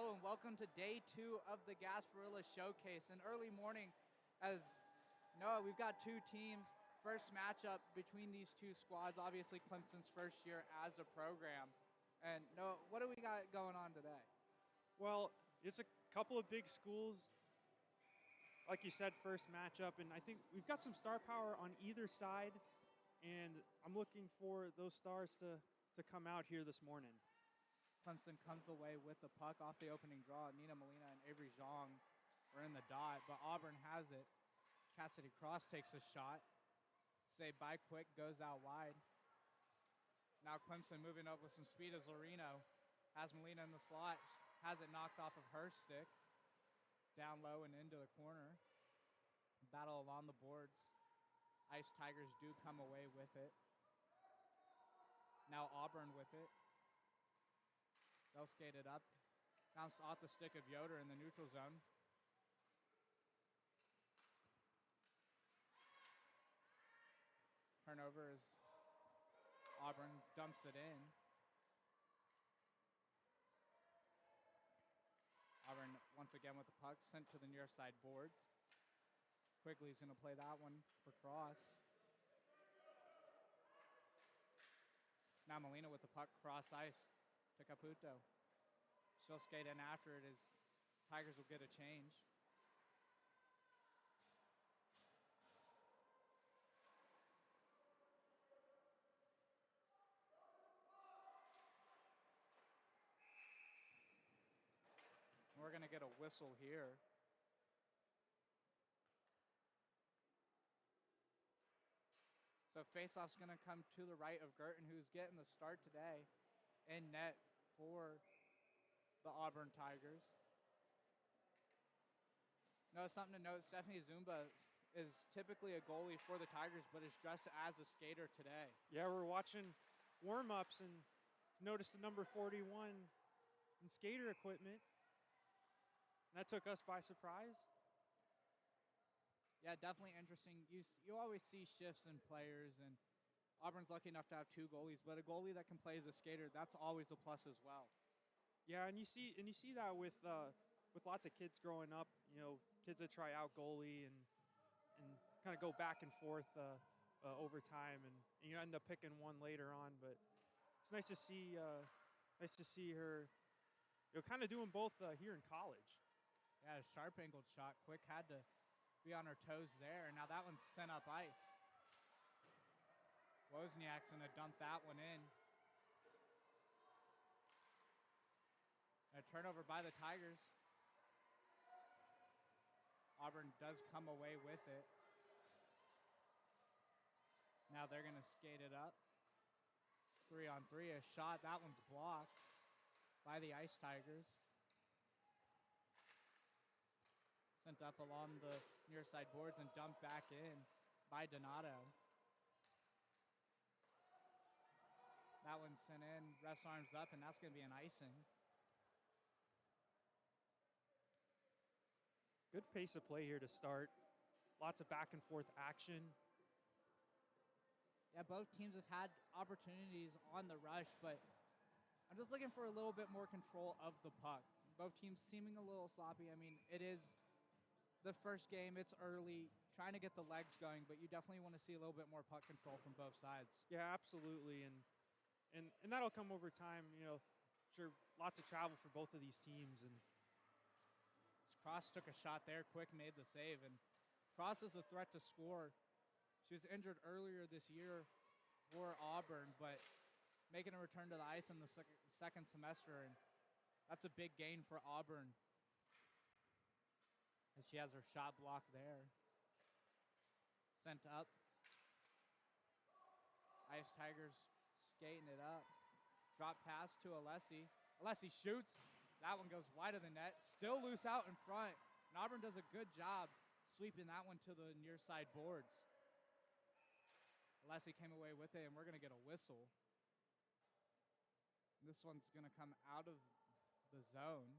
Hello and welcome to day 2 of the Gasparilla Showcase. An early morning as Noah, we've got two teams. First matchup between these two squads, obviously Clemson's first year as a program. And Noah, what do we got going on today? Well, it's a couple of big schools. Like you said, first matchup, and I think we've got some star power on either side, and I'm looking for those stars to come out here this morning. Clemson comes away with the puck off the opening draw. Nina Molina and Avery Zhang are in the dot, but Auburn has it. Cassidy Cross takes a shot. Saved by Quick, goes out wide. Now Clemson moving up with some speed as Loreno has Molina in the slot. Has it knocked off of her stick. Down low and into the corner. Battle along the boards. Ice Tigers do come away with it. Now Auburn with it. They'll skate it up. Bounced off the stick of Yoder in the neutral zone. Turnover as Auburn dumps it in. Auburn once again with the puck, sent to the near side boards. Quigley's going to play that one for Cross. Now Molina with the puck, cross ice to Caputo. She'll skate in after it as Tigers will get a change. We're going to get a whistle here. So faceoff's going to come to the right of Girton, who's getting the start today in net for the Auburn Tigers. No, something to note, Stephanie Zumba is typically a goalie for the Tigers, but is dressed as a skater today. Yeah, we're watching warm-ups and noticed the number 41 in skater equipment. That took us by surprise. Yeah, definitely interesting. You always see shifts in players, and Auburn's lucky enough to have two goalies, but a goalie that can play as a skater, that's always a plus as well. Yeah, and you see that with lots of kids growing up. You know, kids that try out goalie and kind of go back and forth over time, and you end up picking one later on. But it's nice to see her, kind of doing both here in college. Yeah, a sharp angled shot. Quick had to be on her toes there, and now that one's sent up ice. Wozniak's going to dump that one in. A turnover by the Tigers. Auburn does come away with it. Now they're going to skate it up. 3-on-3, a shot. That one's blocked by the Ice Tigers. Sent up along the near side boards and dumped back in by Donato. That one's sent in, ref's arms up, and that's going to be an icing. Good pace of play here to start. Lots of back and forth action. Yeah, both teams have had opportunities on the rush, but I'm just looking for a little bit more control of the puck. Both teams seeming a little sloppy. I mean, it is the first game, it's early, trying to get the legs going, but you definitely want to see a little bit more puck control from both sides. Yeah, absolutely, and that'll come over time. Sure, lots of travel for both of these teams. And Cross took a shot there, Quick made the save, and Cross is a threat to score. She was injured earlier this year for Auburn, but making a return to the ice in the second semester, and that's a big gain for Auburn. And she has her shot blocked there. Sent up. Ice Tigers skating it up. Drop pass to Alessi. Alessi shoots. That one goes wide of the net. Still loose out in front. And Auburn does a good job sweeping that one to the near side boards. Alessi came away with it, and we're going to get a whistle. This one's going to come out of the zone.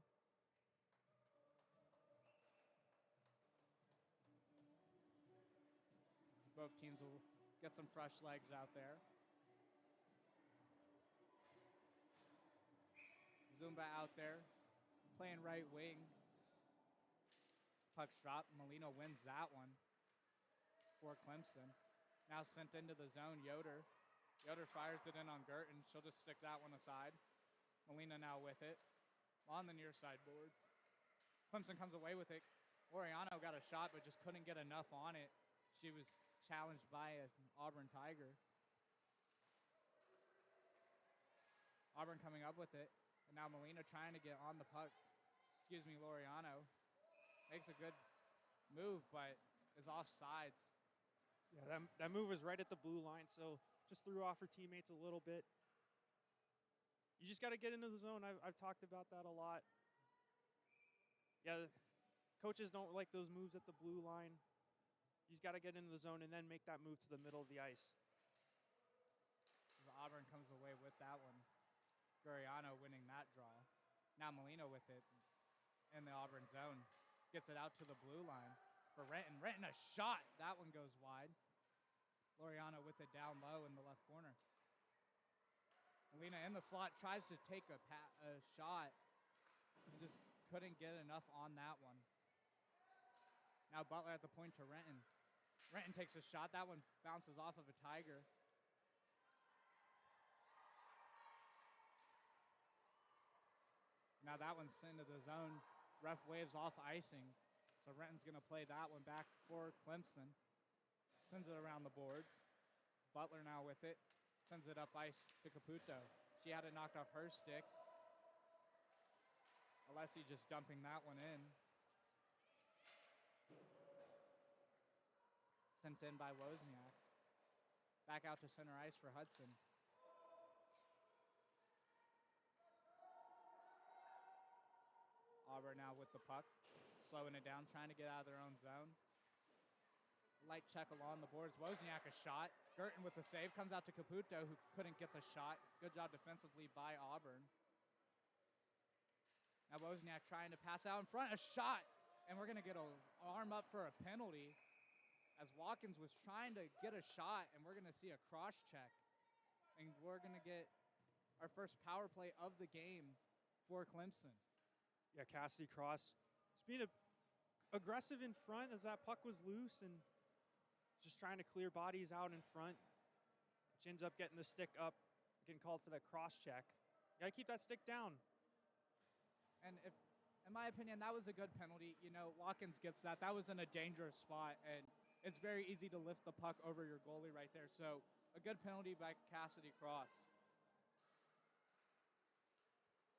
Both teams will get some fresh legs out there. Zumba out there. playing right wing. Puck's dropped. Molina wins that one for Clemson. Now sent into the zone, Yoder. Yoder fires it in on Girton. She'll just stick that one aside. Molina now with it on the near side boards. Clemson comes away with it. Laureano got a shot, but just couldn't get enough on it. She was challenged by an Auburn Tiger. Auburn coming up with it. And now Molina trying to get on the puck. Laureano. Makes a good move, but is off sides. Yeah, that move was right at the blue line, so just threw off her teammates a little bit. You just got to get into the zone. I've talked about that a lot. Yeah, coaches don't like those moves at the blue line. You just got to get into the zone and then make that move to the middle of the ice. Auburn comes away with that one. Guriano winning that draw. Now Molina with it in the Auburn zone. Gets it out to the blue line for Renton. Renton a shot. That one goes wide. Laureano with it down low in the left corner. Molina in the slot tries to take a shot. And just couldn't get enough on that one. Now Butler at the point to Renton. Renton takes a shot. That one bounces off of a Tiger. Now that one's into the zone. Ref waves off icing. So Renton's going to play that one back for Clemson. Sends it around the boards. Butler now with it. Sends it up ice to Caputo. She had it knocked off her stick. Alessi just dumping that one in. Sent in by Wozniak. Back out to center ice for Hudson. Auburn now with the puck. Slowing it down, trying to get out of their own zone. Light check along the boards. Wozniak a shot. Girton with the save. Comes out to Caputo, who couldn't get the shot. Good job defensively by Auburn. Now Wozniak trying to pass out in front. A shot. And we're going to get an arm up for a penalty as Watkins was trying to get a shot, and we're going to see a cross check. And we're going to get our first power play of the game for Clemson. Yeah, Cassidy Cross just being aggressive in front as that puck was loose and just trying to clear bodies out in front. She ends up getting the stick up, getting called for that cross check. You got to keep that stick down. And if, in my opinion, that was a good penalty. You know, Watkins gets that. That was in a dangerous spot, and it's very easy to lift the puck over your goalie right there. So a good penalty by Cassidy Cross.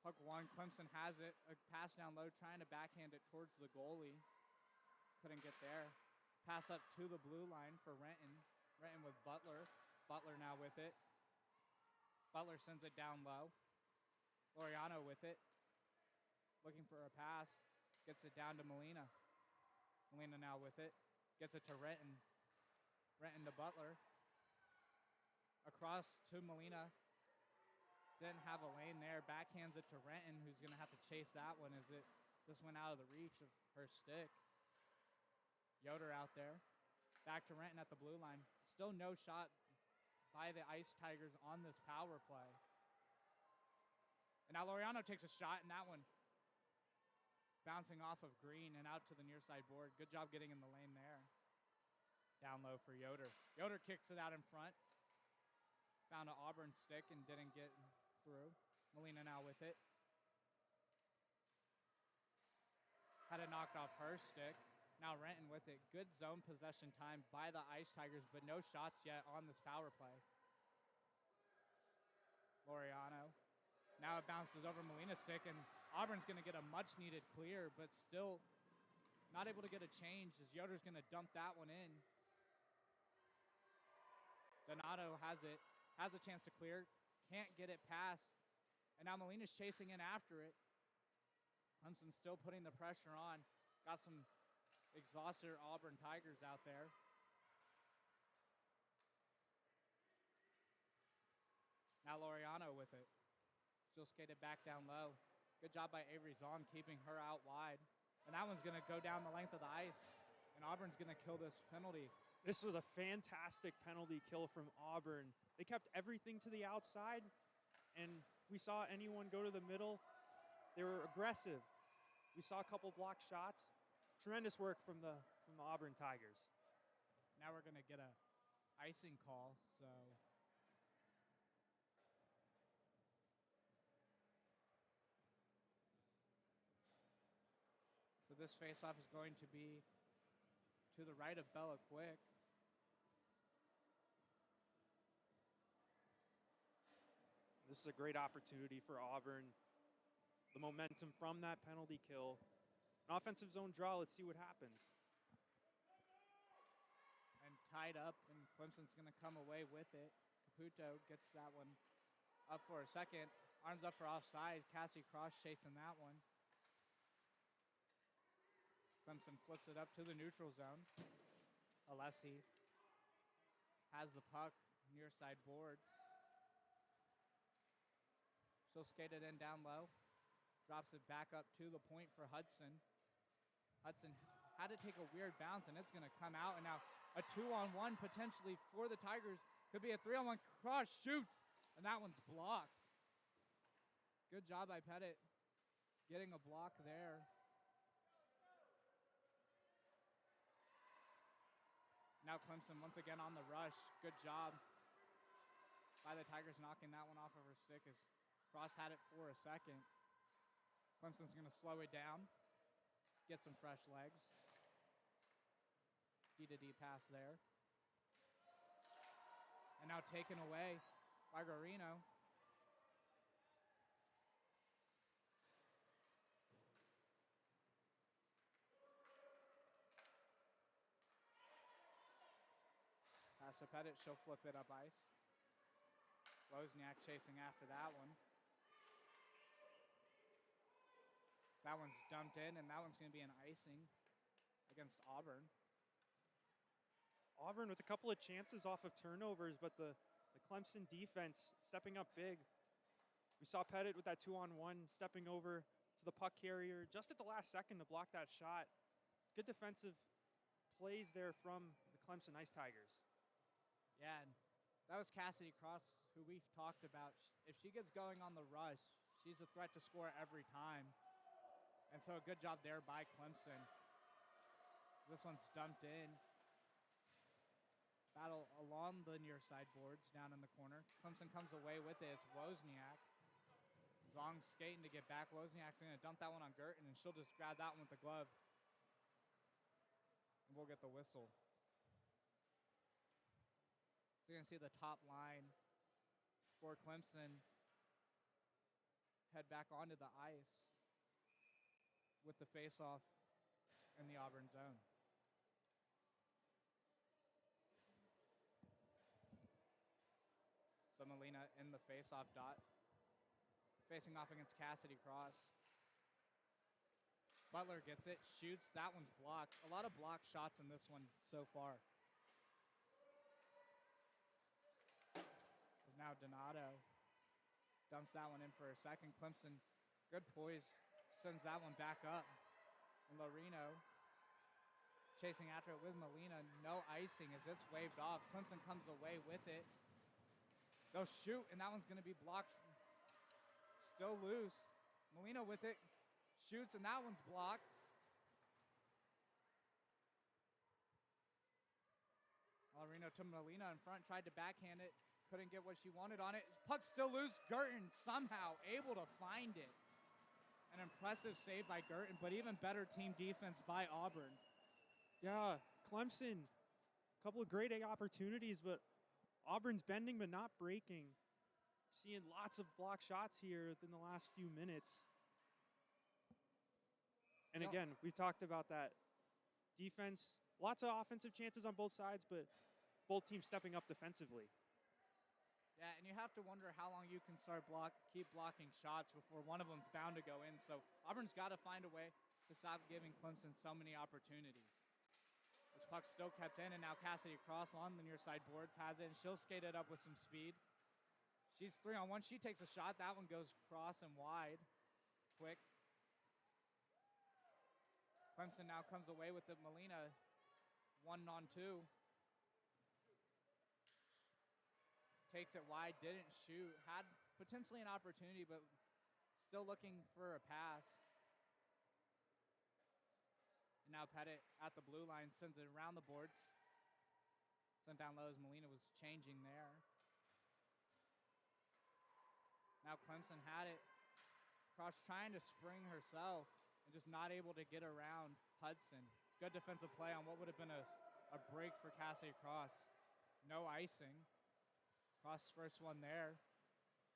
Puck one, Clemson has it. A pass down low, trying to backhand it towards the goalie. Couldn't get there. Pass up to the blue line for Renton. Renton with Butler. Butler now with it. Butler sends it down low. Laureano with it. Looking for a pass. Gets it down to Molina. Molina now with it. Gets it to Renton. Renton to Butler. Across to Molina. Didn't have a lane there. Backhands it to Renton, who's going to have to chase that one as it just went out of the reach of her stick. Yoder out there. Back to Renton at the blue line. Still no shot by the Ice Tigers on this power play. And now Laureano takes a shot, and that one bouncing off of Green and out to the near side board. Good job getting in the lane there. Down low for Yoder. Yoder kicks it out in front. Found an Auburn stick and didn't get through. Molina now with it. Had it knocked off her stick. Now Renton with it. Good zone possession time by the Ice Tigers, but no shots yet on this power play. Laureano. Now it bounces over Molina's stick, and Auburn's going to get a much-needed clear, but still not able to get a change as Yoder's going to dump that one in. Donato has it. Has a chance to clear, can't get it past, and now Molina's chasing in after it. Clemson still putting the pressure on. Got some exhausted Auburn Tigers out there. Now Laureano with it. She'll skate it back down low. Good job by Avery Zahn keeping her out wide. And that one's going to go down the length of the ice, and Auburn's going to kill this penalty. This was a fantastic penalty kill from Auburn. They kept everything to the outside, and if we saw anyone go to the middle, they were aggressive. We saw a couple blocked shots. Tremendous work from the Auburn Tigers. Now we're going to get a icing call, so this faceoff is going to be to the right of Bella Quick. This is a great opportunity for Auburn. The momentum from that penalty kill. An offensive zone draw. Let's see what happens. And tied up, and Clemson's going to come away with it. Caputo gets that one up for a second. Arms up for offside. Cassie Cross chasing that one. Clemson flips it up to the neutral zone. Alessi has the puck near side boards. She'll skate it in down low. Drops it back up to the point for Hudson. Hudson had to take a weird bounce, and it's going to come out. And now a 2-on-1 potentially for the Tigers. Could be a 3-on-1. Cross shoots, and that one's blocked. Good job by Pettit getting a block there. Now Clemson once again on the rush. Good job by the Tigers knocking that one off of her stick as Cross had it for a second. Clemson's going to slow it down, get some fresh legs. D-to-D pass there. And now taken away by Guarino. Pass to Pettit, she'll flip it up ice. Wozniak chasing after that one. That one's dumped in, and that one's going to be an icing against Auburn. Auburn with a couple of chances off of turnovers, but the Clemson defense stepping up big. We saw Pettit with that 2-on-1 stepping over to the puck carrier just at the last second to block that shot. It's good defensive plays there from the Clemson Ice Tigers. Yeah, and that was Cassidy Cross, who we've talked about. If she gets going on the rush, she's a threat to score every time. And so a good job there by Clemson. This one's dumped in. Battle along the near side boards down in the corner. Clemson comes away with it. It's Wozniak. Zong skating to get back. Wozniak's going to dump that one on Gerton, and she'll just grab that one with the glove. And we'll get the whistle. So you're going to see the top line for Clemson head back onto the ice with the face-off in the Auburn zone. So Molina in the face-off dot. Facing off against Cassidy Cross. Butler gets it, shoots. That one's blocked. A lot of blocked shots in this one so far. Now Donato dumps that one in for a second. Clemson, good poise, sends that one back up. And Lorino chasing after it with Molina. No icing as it's waved off. Clemson comes away with it. They'll shoot, and that one's going to be blocked. Still loose. Molina with it. Shoots, and that one's blocked. Lorino to Molina in front, tried to backhand it. Couldn't get what she wanted on it. Puck still loose. Gerton somehow able to find it. An impressive save by Gerton, but even better team defense by Auburn. Yeah, Clemson, a couple of great opportunities, but Auburn's bending but not breaking. Seeing lots of block shots here in the last few minutes. And again, we've talked about that defense. Lots of offensive chances on both sides, but both teams stepping up defensively. Yeah, and you have to wonder how long you can keep blocking shots before one of them's bound to go in. So Auburn's got to find a way to stop giving Clemson so many opportunities. This puck's still kept in, and now Cassidy Cross on the near side boards has it, and she'll skate it up with some speed. She's 3-on-1. She takes a shot. That one goes cross and wide. Quick. Clemson now comes away with it. Molina 1-on-2. Takes it wide, didn't shoot. Had potentially an opportunity, but still looking for a pass. And now Pettit at the blue line sends it around the boards. Sent down low as Molina was changing there. Now Clemson had it. Cross trying to spring herself and just not able to get around Hudson. Good defensive play on what would have been a break for Cassidy Cross. No icing. Cross first one there.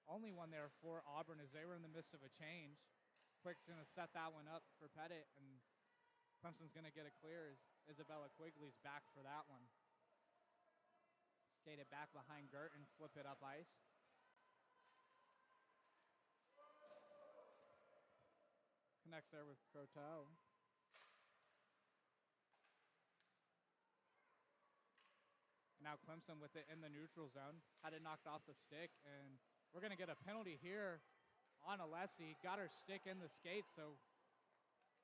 Only one there for Auburn as they were in the midst of a change. Quick's going to set that one up for Pettit, and Clemson's going to get a clear as Isabella Quigley's back for that one. Skate it back behind Girton, flip it up ice. Connects there with Croteau. Now Clemson with it in the neutral zone. Had it knocked off the stick, and we're going to get a penalty here on Alessi. Got her stick in the skates, so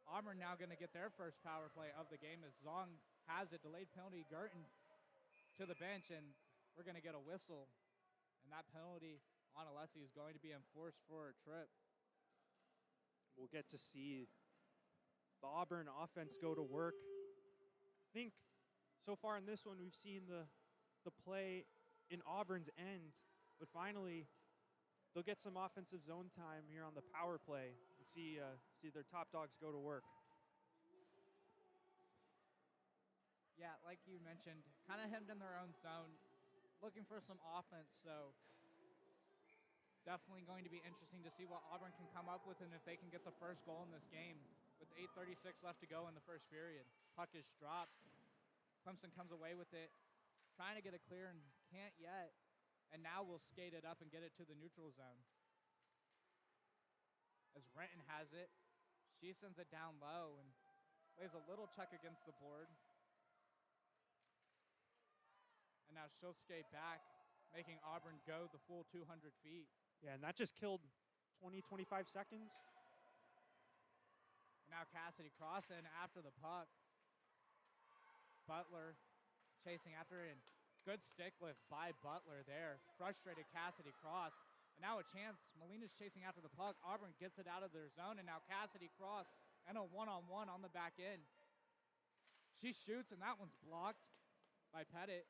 Auburn now going to get their first power play of the game as Zong has it. Delayed penalty, Girton to the bench, and we're going to get a whistle. And that penalty on Alessi is going to be enforced for a trip. We'll get to see the Auburn offense go to work. I think so far in this one we've seen the play in Auburn's end, but finally they'll get some offensive zone time here on the power play and see their top dogs go to work. Yeah, like you mentioned, kind of hemmed in their own zone, looking for some offense, so definitely going to be interesting to see what Auburn can come up with and if they can get the first goal in this game with 8:36 left to go in the first period. Puck is dropped. Clemson comes away with it, trying to get it clear and can't yet. And now we'll skate it up and get it to the neutral zone. As Renton has it, she sends it down low and lays a little check against the board. And now she'll skate back, making Auburn go the full 200 feet. Yeah, and that just killed 20, 25 seconds. And now Cassidy Cross in after the puck. Butler chasing after it, and good stick lift by Butler there. Frustrated Cassidy Cross. And now a chance. Molina's chasing after the puck. Auburn gets it out of their zone, and now Cassidy Cross and a one-on-one on the back end. She shoots, and that one's blocked by Pettit.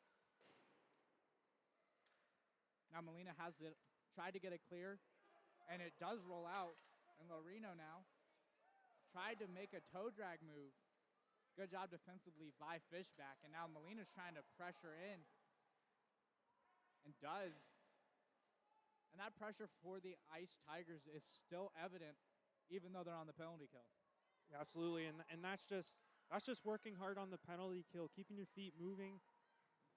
Now Molina has it, tried to get it clear, and it does roll out. And Lorino now tried to make a toe drag move. Good job defensively by Fishback. And now Molina's trying to pressure in. And does. And that pressure for the Ice Tigers is still evident, even though they're on the penalty kill. Yeah, absolutely. And that's just working hard on the penalty kill, keeping your feet moving,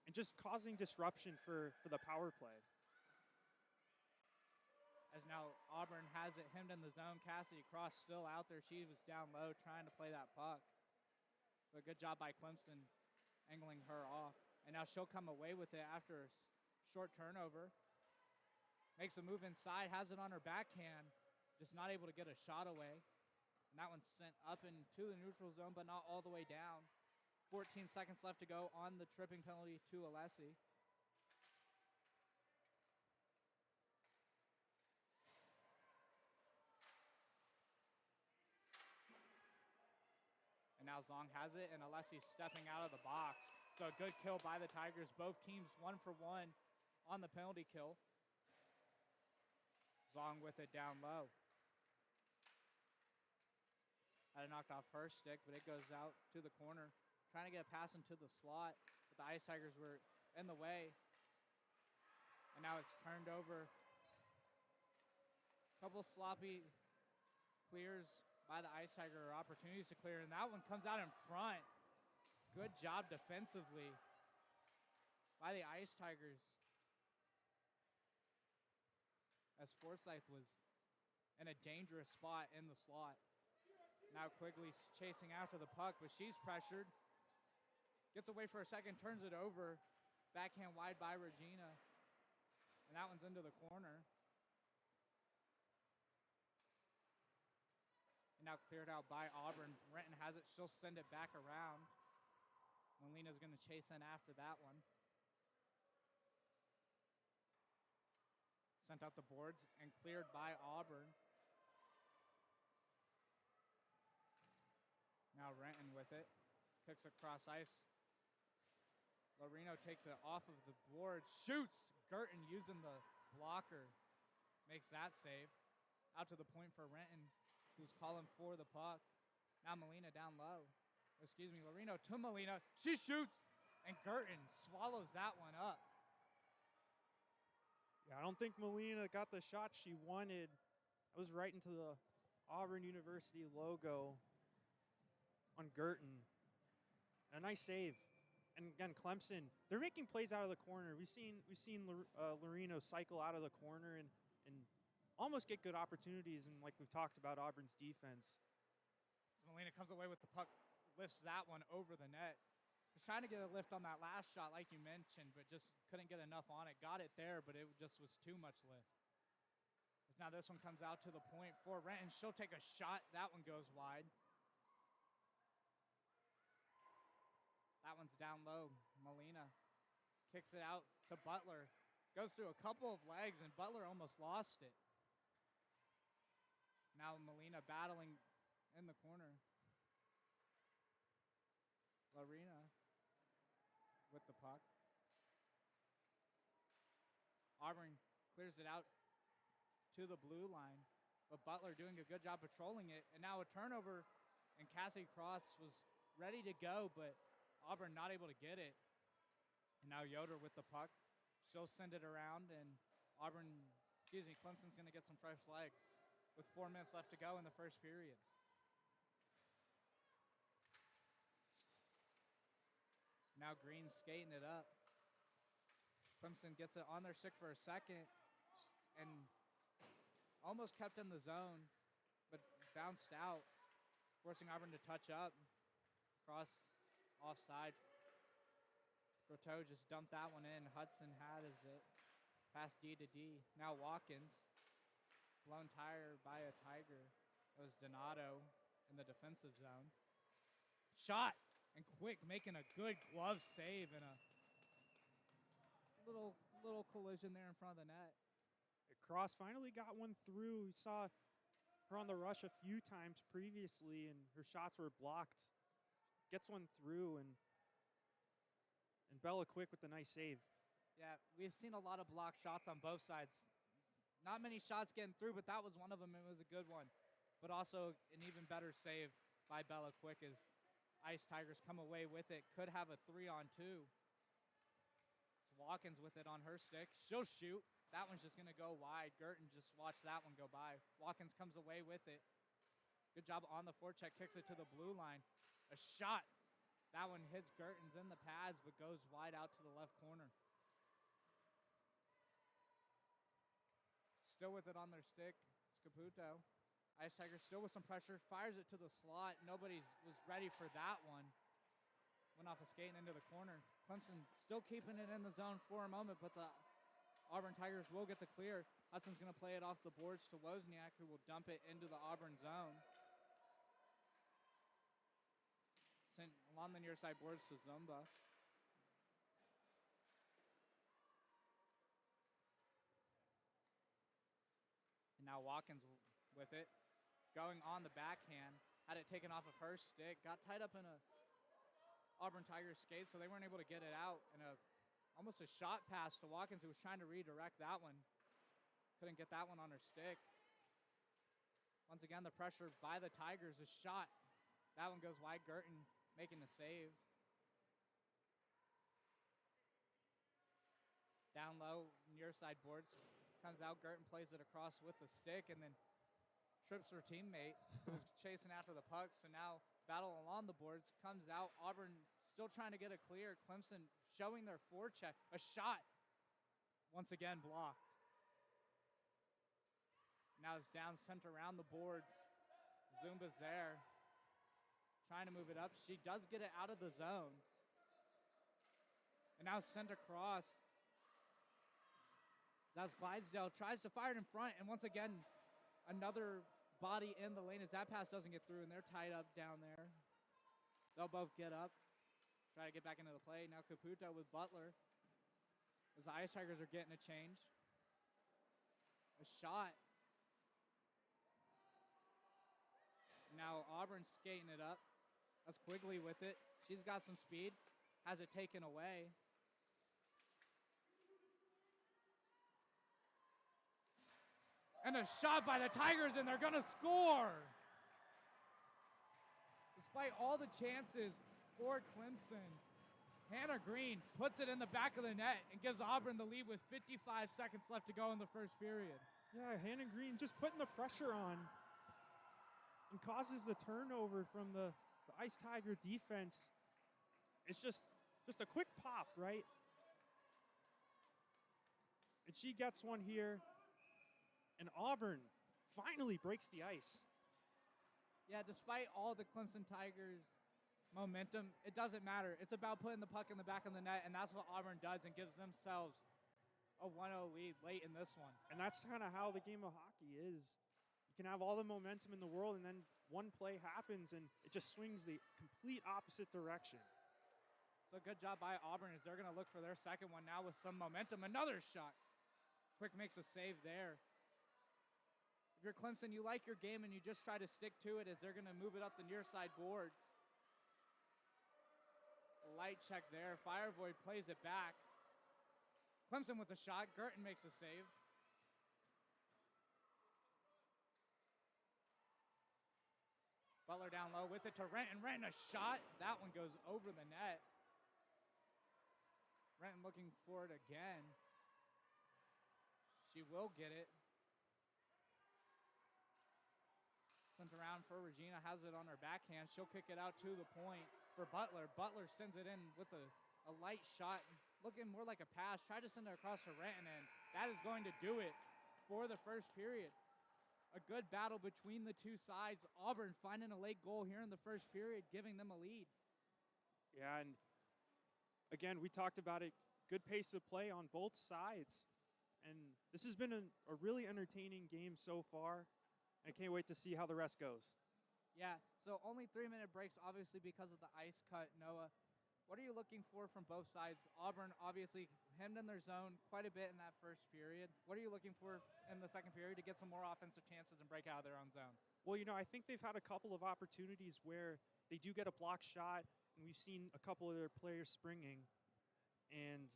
and just causing disruption for the power play. As now Auburn has it hemmed in the zone. Cassidy Cross still out there. She was down low trying to play that puck. But good job by Clemson angling her off. And now she'll come away with it after a short turnover. Makes a move inside, has it on her backhand. Just not able to get a shot away. And that one's sent up into the neutral zone, but not all the way down. 14 seconds left to go on the tripping penalty to Alessi. And now Zong has it, and Alessi stepping out of the box. So a good kill by the Tigers. Both teams 1 for 1 on the penalty kill. Zong with it down low. Had it knocked off her stick, but it goes out to the corner. Trying to get a pass into the slot, but the Ice Tigers were in the way. And now it's turned over. Couple sloppy clears by the Ice Tiger, opportunities to clear, and that one comes out in front. Good job defensively by the Ice Tigers. As Forsyth was in a dangerous spot in the slot. Now Quigley's chasing after the puck, but she's pressured. Gets away for a second, turns it over. Backhand wide by Regina. And that one's into the corner. And now cleared out by Auburn. Renton has it. She'll send it back around. Molina's going to chase in after that one. Sent out the boards and cleared by Auburn. Now Renton with it. Kicks across ice. Loreno takes it off of the board. Shoots. Girton using the blocker. Makes that save. Out to the point for Renton, who's calling for the puck. Now Molina down low. Excuse me, Loreno to Molina. She shoots. And Girton swallows that one up. Yeah, I don't think Molina got the shot she wanted. That was right into the Auburn University logo on Girton. A nice save. And again, Clemson, they're making plays out of the corner. We've seen Loreno cycle out of the corner and almost get good opportunities. And like we've talked about, Auburn's defense. Molina comes away with the puck, lifts that one over the net. Was trying to get a lift on that last shot, like you mentioned, but just couldn't get enough on it. Got it there, but it just was too much lift. Now this one comes out to the point for Renton. She'll take a shot. That one goes wide. That one's down low. Molina kicks it out to Butler. Goes through a couple of legs, and Butler almost lost it. Now Molina battling in the corner. Lorena with the puck. Auburn clears it out to the blue line, but Butler doing a good job patrolling it. And now a turnover, and Cassie Cross was ready to go, but Auburn not able to get it. And now Yoder with the puck. She'll send it around, and Clemson's going to get some fresh legs with 4 minutes left to go in the first period. Now Green's skating it up. Clemson gets it on their stick for a second and almost kept in the zone, but bounced out, forcing Auburn to touch up. Cross offside. Groteau just dumped that one in. Hudson had it. Pass D to D. Now Watkins. Blown tire by a Tiger. It was Donato in the defensive zone. Shot! And Quick making a good glove save and a little collision there in front of the net. Cross finally got one through. We saw her on the rush a few times previously, and her shots were blocked. Gets one through, and Bella Quick with a nice save. Yeah, we've seen a lot of block shots on both sides. Not many shots getting through, but that was one of them. It was a good one. But also an even better save by Bella Quick as Ice Tigers come away with it. Could have a 3-on-2. It's Watkins with it on her stick. She'll shoot. That one's just going to go wide. Girton just watched that one go by. Watkins comes away with it. Good job on the forecheck. Kicks it to the blue line. A shot. That one hits Girton's in the pads, but goes wide out to the left corner. Still with it on their stick. It's Caputo. Ice Tigers still with some pressure. Fires it to the slot. Nobody was ready for that one. Went off a skating into the corner. Clemson still keeping it in the zone for a moment, but the Auburn Tigers will get the clear. Hudson's going to play it off the boards to Wozniak, who will dump it into the Auburn zone. Sent along the near side boards to Zumba. And now Watkins with it. Going on the backhand. Had it taken off of her stick. Got tied up in a Auburn Tigers skate, so they weren't able to get it out. And almost a shot pass to Watkins, who was trying to redirect that one. Couldn't get that one on her stick. Once again, the pressure by the Tigers. A shot. That one goes wide. Girton making the save. Down low, near side boards. Comes out, Girton plays it across with the stick and then trips her teammate who's chasing after the puck. So now battle along the boards, comes out. Auburn still trying to get a clear. Clemson showing their forecheck. A shot, once again blocked. Now it's down, sent around the boards. Zumba's there, trying to move it up. She does get it out of the zone. And now sent across. That's Clydesdale, tries to fire it in front, and once again, another body in the lane as that pass doesn't get through, and they're tied up down there. They'll both get up, try to get back into the play. Now Caputo with Butler as the Ice Tigers are getting a change. A shot. Now Auburn skating it up. That's Quigley with it. She's got some speed. Has it taken away. And a shot by the Tigers, and they're going to score. Despite all the chances for Clemson, Hannah Green puts it in the back of the net and gives Auburn the lead with 55 seconds left to go in the first period. Yeah, Hannah Green just putting the pressure on and causes the turnover from the Ice Tiger defense. It's just a quick pop, right? And she gets one here. And Auburn finally breaks the ice. Yeah, despite all the Clemson Tigers' momentum, it doesn't matter. It's about putting the puck in the back of the net, and that's what Auburn does and gives themselves a 1-0 lead late in this one. And that's kind of how the game of hockey is. You can have all the momentum in the world, and then one play happens, and it just swings the complete opposite direction. So good job by Auburn as they're going to look for their second one now with some momentum. Another shot. Quick makes a save there. If you're Clemson, you like your game and you just try to stick to it as they're going to move it up the near side boards. Light check there. Fireboy plays it back. Clemson with a shot. Girton makes a save. Butler down low with it to Renton. Renton a shot. That one goes over the net. Renton looking for it again. She will get it. Sent around for Regina, has it on her backhand. She'll kick it out to the point for Butler. Butler sends it in with a light shot, looking more like a pass. Tried to send it across to Renton, and that is going to do it for the first period. A good battle between the two sides. Auburn finding a late goal here in the first period, giving them a lead. Yeah, and again, we talked about it. Good pace of play on both sides. And this has been a really entertaining game so far. I can't wait to see how the rest goes. Yeah, so only 3-minute breaks, obviously, because of the ice cut. Noah, what are you looking for from both sides? Auburn, obviously, hemmed in their zone quite a bit in that first period. What are you looking for in the second period to get some more offensive chances and break out of their own zone? Well, I think they've had a couple of opportunities where they do get a block shot, and we've seen a couple of their players springing. And,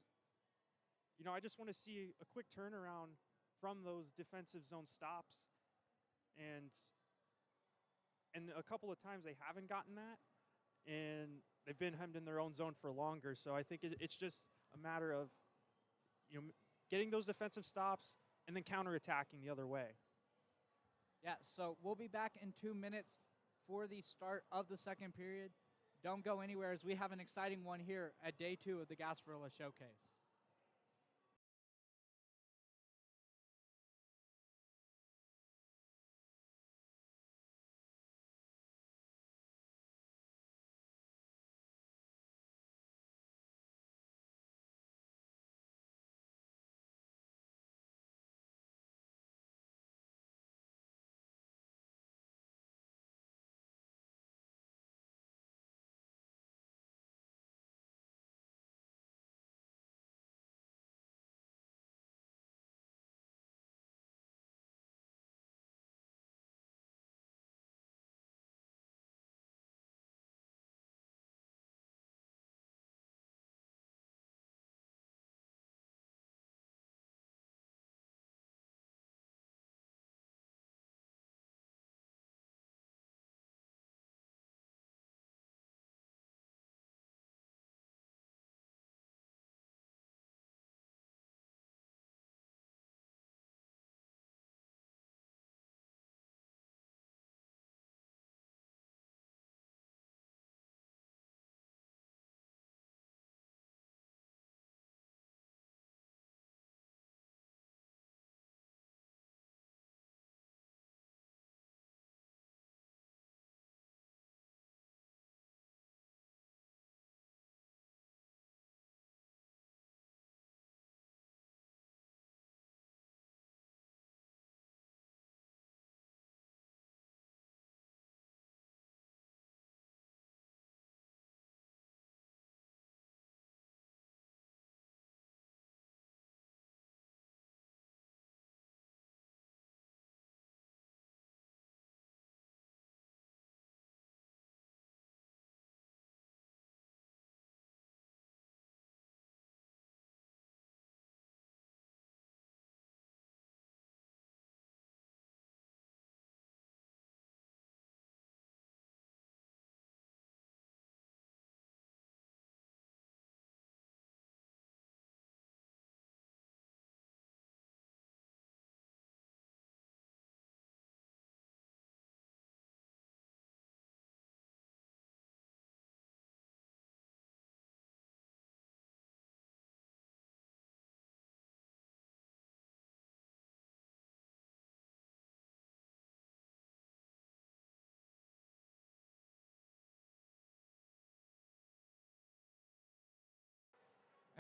I just want to see a quick turnaround from those defensive zone stops. And a couple of times they haven't gotten that, and they've been hemmed in their own zone for longer. So I think it's just a matter of getting those defensive stops and then counterattacking the other way. Yeah, so we'll be back in 2 minutes for the start of the second period. Don't go anywhere as we have an exciting one here at day 2 of the Gasparilla Showcase.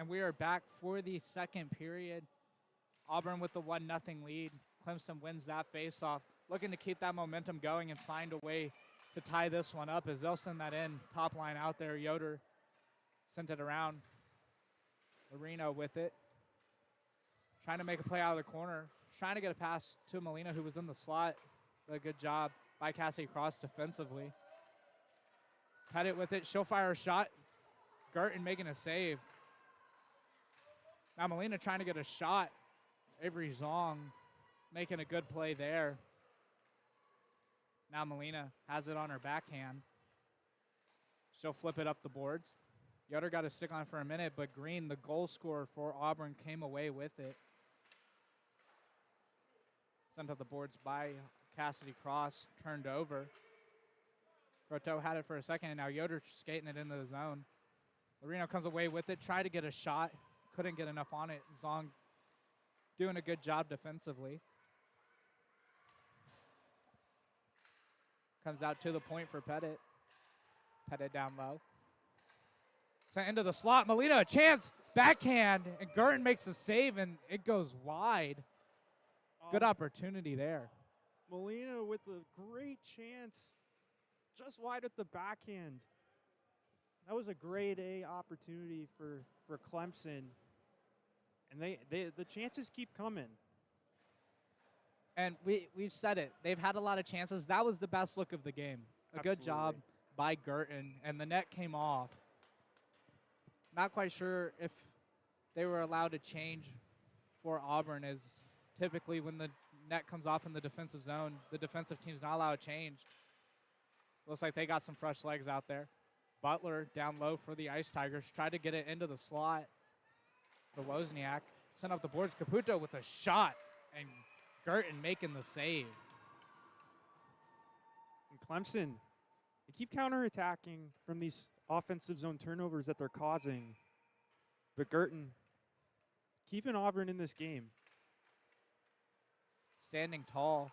And we are back for the second period. Auburn with the 1-0 lead. Clemson wins that faceoff, looking to keep that momentum going and find a way to tie this one up as they'll send that in. Top line out there. Yoder sent it around. Loreno with it. Trying to make a play out of the corner. Trying to get a pass to Molina, who was in the slot. A good job by Cassidy Cross defensively. Pettit with it. She'll fire a shot. Girton making a save. Now Molina trying to get a shot. Avery Zong making a good play there. Now Molina has it on her backhand. She'll flip it up the boards. Yoder got a stick on for a minute, but Green, the goal scorer for Auburn, came away with it. Sent up the boards by Cassidy Cross, turned over. Croteau had it for a second, and now Yoder skating it into the zone. Loreno comes away with it, tried to get a shot, couldn't get enough on it. Zong doing a good job defensively. Comes out to the point for Pettit. Pettit down low. Sent into the slot. Molina, a chance. Backhand. And Girton makes the save, and it goes wide. Good opportunity there. Molina with a great chance. Just wide at the backhand. That was a grade A opportunity for Clemson. And the chances keep coming. And we've said it. They've had a lot of chances. That was the best look of the game. Good job by Girton, and the net came off. Not quite sure if they were allowed to change for Auburn, as typically when the net comes off in the defensive zone, the defensive team's not allowed to change. Looks like they got some fresh legs out there. Butler down low for the Ice Tigers. Tried to get it into the slot for Wozniak. Sent up the boards. Caputo with a shot, and Girton making the save. And Clemson, they keep counterattacking from these offensive zone turnovers that they're causing. But Girton keeping Auburn in this game. Standing tall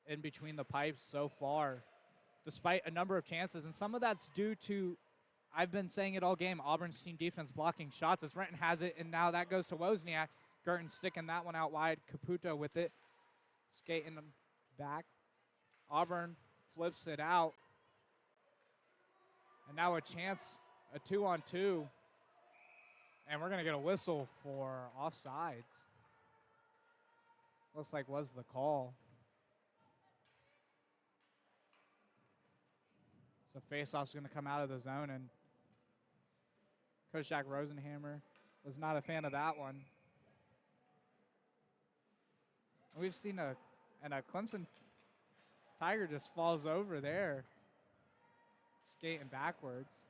in between the pipes so far, despite a number of chances. And some of that's due to, I've been saying it all game, Auburn's team defense blocking shots as Renton has it, and now that goes to Wozniak. Girton sticking that one out wide. Caputo with it. Skating them back. Auburn flips it out. And now a chance, a 2-on-2. And we're going to get a whistle for offsides. Looks like was the call. So faceoff's going to come out of the zone, and Coach Jack Rosenhammer was not a fan of that one. We've seen a Clemson Tiger just falls over there, skating backwards.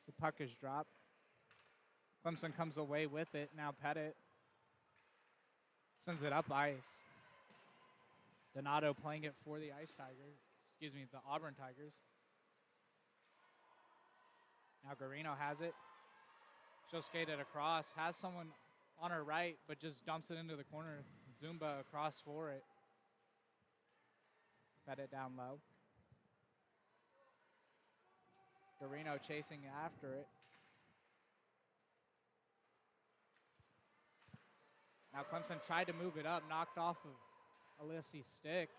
The puck is dropped. Clemson comes away with it. Now Pettit sends it up ice. Donato playing it for the the Auburn Tigers. Now Guarino has it. She'll skate it across. Has someone on her right, but just dumps it into the corner. Zumba across for it. Pettit down low. Guarino chasing after it. Now Clemson tried to move it up, knocked off of Alessi's stick.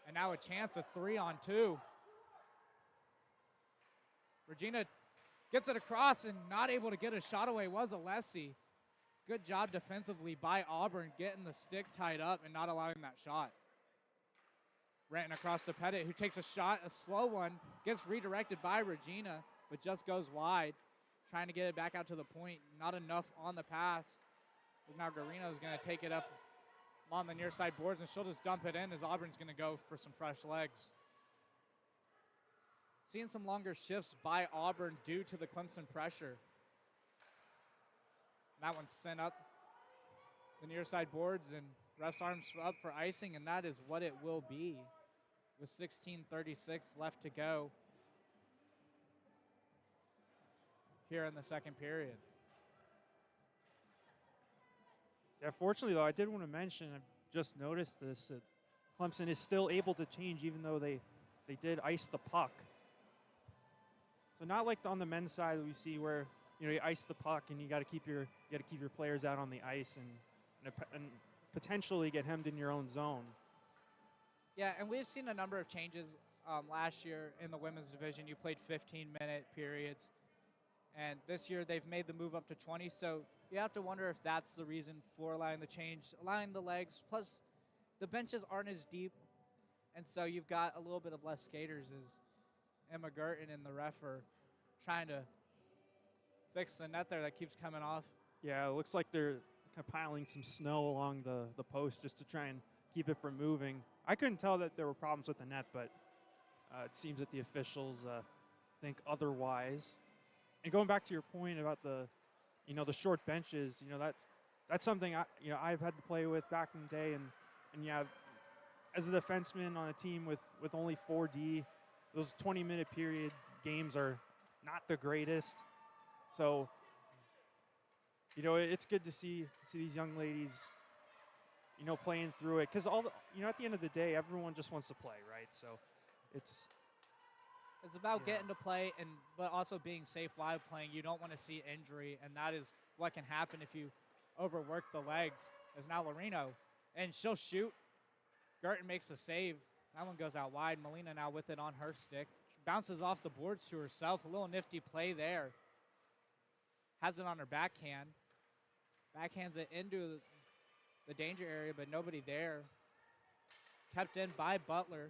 And now a chance of 3-on-2. Regina gets it across and not able to get a shot away was Alessi. Good job defensively by Auburn getting the stick tied up and not allowing that shot. Renton across to Pettit, who takes a shot, a slow one, gets redirected by Regina, but just goes wide. Trying to get it back out to the point. Not enough on the pass. But now Guarino's going to take it up on the near side boards, and she'll just dump it in as Auburn's going to go for some fresh legs. Seeing some longer shifts by Auburn due to the Clemson pressure. That one's sent up the near side boards, and ref's arms up for icing, and that is what it will be with 16:36 left to go here in the second period. Yeah, fortunately, though, I did want to mention, I just noticed this, that Clemson is still able to change even though they did ice the puck. So not like on the men's side we see where you ice the puck and you got to keep your players out on the ice and potentially get hemmed in your own zone. Yeah, and we've seen a number of changes last year in the women's division. You played 15-minute periods, and this year they've made the move up to 20. So you have to wonder if that's the reason for allowing the change, allowing the legs. Plus, the benches aren't as deep, and so you've got a little bit of less skaters as Emma Gerton and the ref are trying to fix the net there that keeps coming off. Yeah, it looks like they're piling some snow along the post just to try and keep it from moving. I couldn't tell that there were problems with the net, but it seems that the officials think otherwise. And going back to your point about the short benches, that's something I've had to play with back in the day, and yeah, as a defenseman on a team with only 4D, those 20-minute period games are not the greatest. So, it's good to see these young ladies, playing through it, because at the end of the day, everyone just wants to play, right? So, it's about getting to play, but also being safe while playing. You don't want to see injury, and that is what can happen if you overwork the legs. As now Loreno, and she'll shoot. Gerton makes a save. That one goes out wide. Molina now with it on her stick. She bounces off the boards to herself. A little nifty play there. Has it on her backhand. Backhands it into the danger area, but nobody there. Kept in by Butler.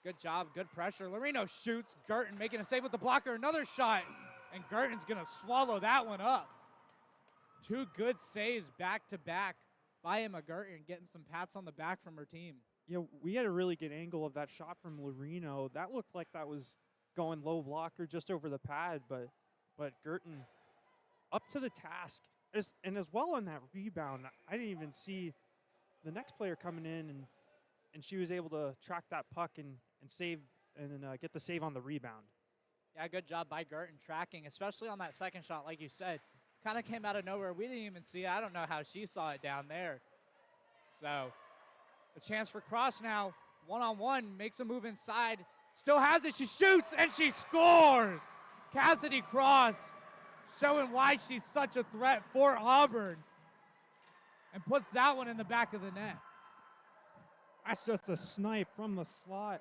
Good job, good pressure. Loreno shoots. Gerton making a save with the blocker. Another shot, and Gerton's going to swallow that one up. Two good saves back-to-back by Emma Gerton, getting some pats on the back from her team. Yeah, we had a really good angle of that shot from Loreno. That looked like that was going low blocker just over the pad, but Gerton up to the task. And as well on that rebound, I didn't even see the next player coming in, and she was able to track that puck and save and get the save on the rebound. Yeah, good job by Gerton tracking, especially on that second shot, like you said. Kind of came out of nowhere. We didn't even see it. I don't know how she saw it down there. So a chance for Cross now. One-on-one, makes a move inside. Still has it. She shoots, and she scores. Cassidy Cross showing why she's such a threat for Auburn. And puts that one in the back of the net. That's just a snipe from the slot.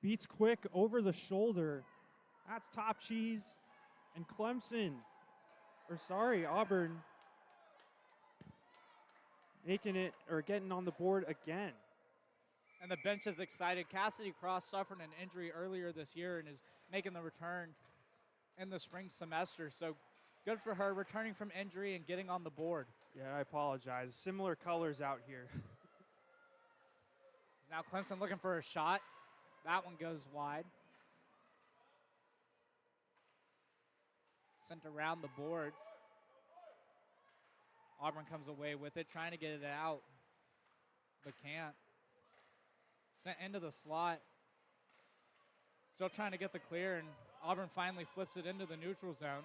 Beats quick over the shoulder. That's top cheese. And Auburn getting on the board again. And the bench is excited. Cassidy Cross suffered an injury earlier this year and is making the return in the spring semester. So good for her, returning from injury and getting on the board. Yeah, I apologize. Similar colors out here. Now Clemson looking for a shot. That one goes wide. Sent around the boards. Auburn comes away with it, trying to get it out, but can't. Sent into the slot. Still trying to get the clear, and Auburn finally flips it into the neutral zone,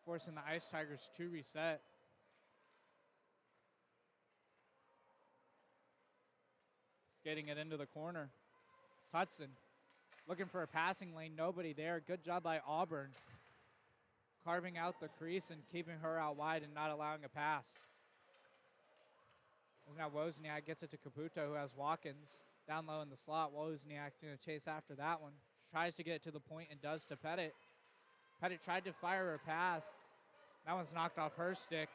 forcing the Ice Tigers to reset. Skating it into the corner. It's Hudson looking for a passing lane. Nobody there. Good job by Auburn, carving out the crease and keeping her out wide and not allowing a pass. Now Wozniak gets it to Caputo, who has Watkins down low in the slot. Wozniak's going to chase after that one. Tries to get it to the point and does to Pettit. Pettit tried to fire a pass. That one's knocked off her stick.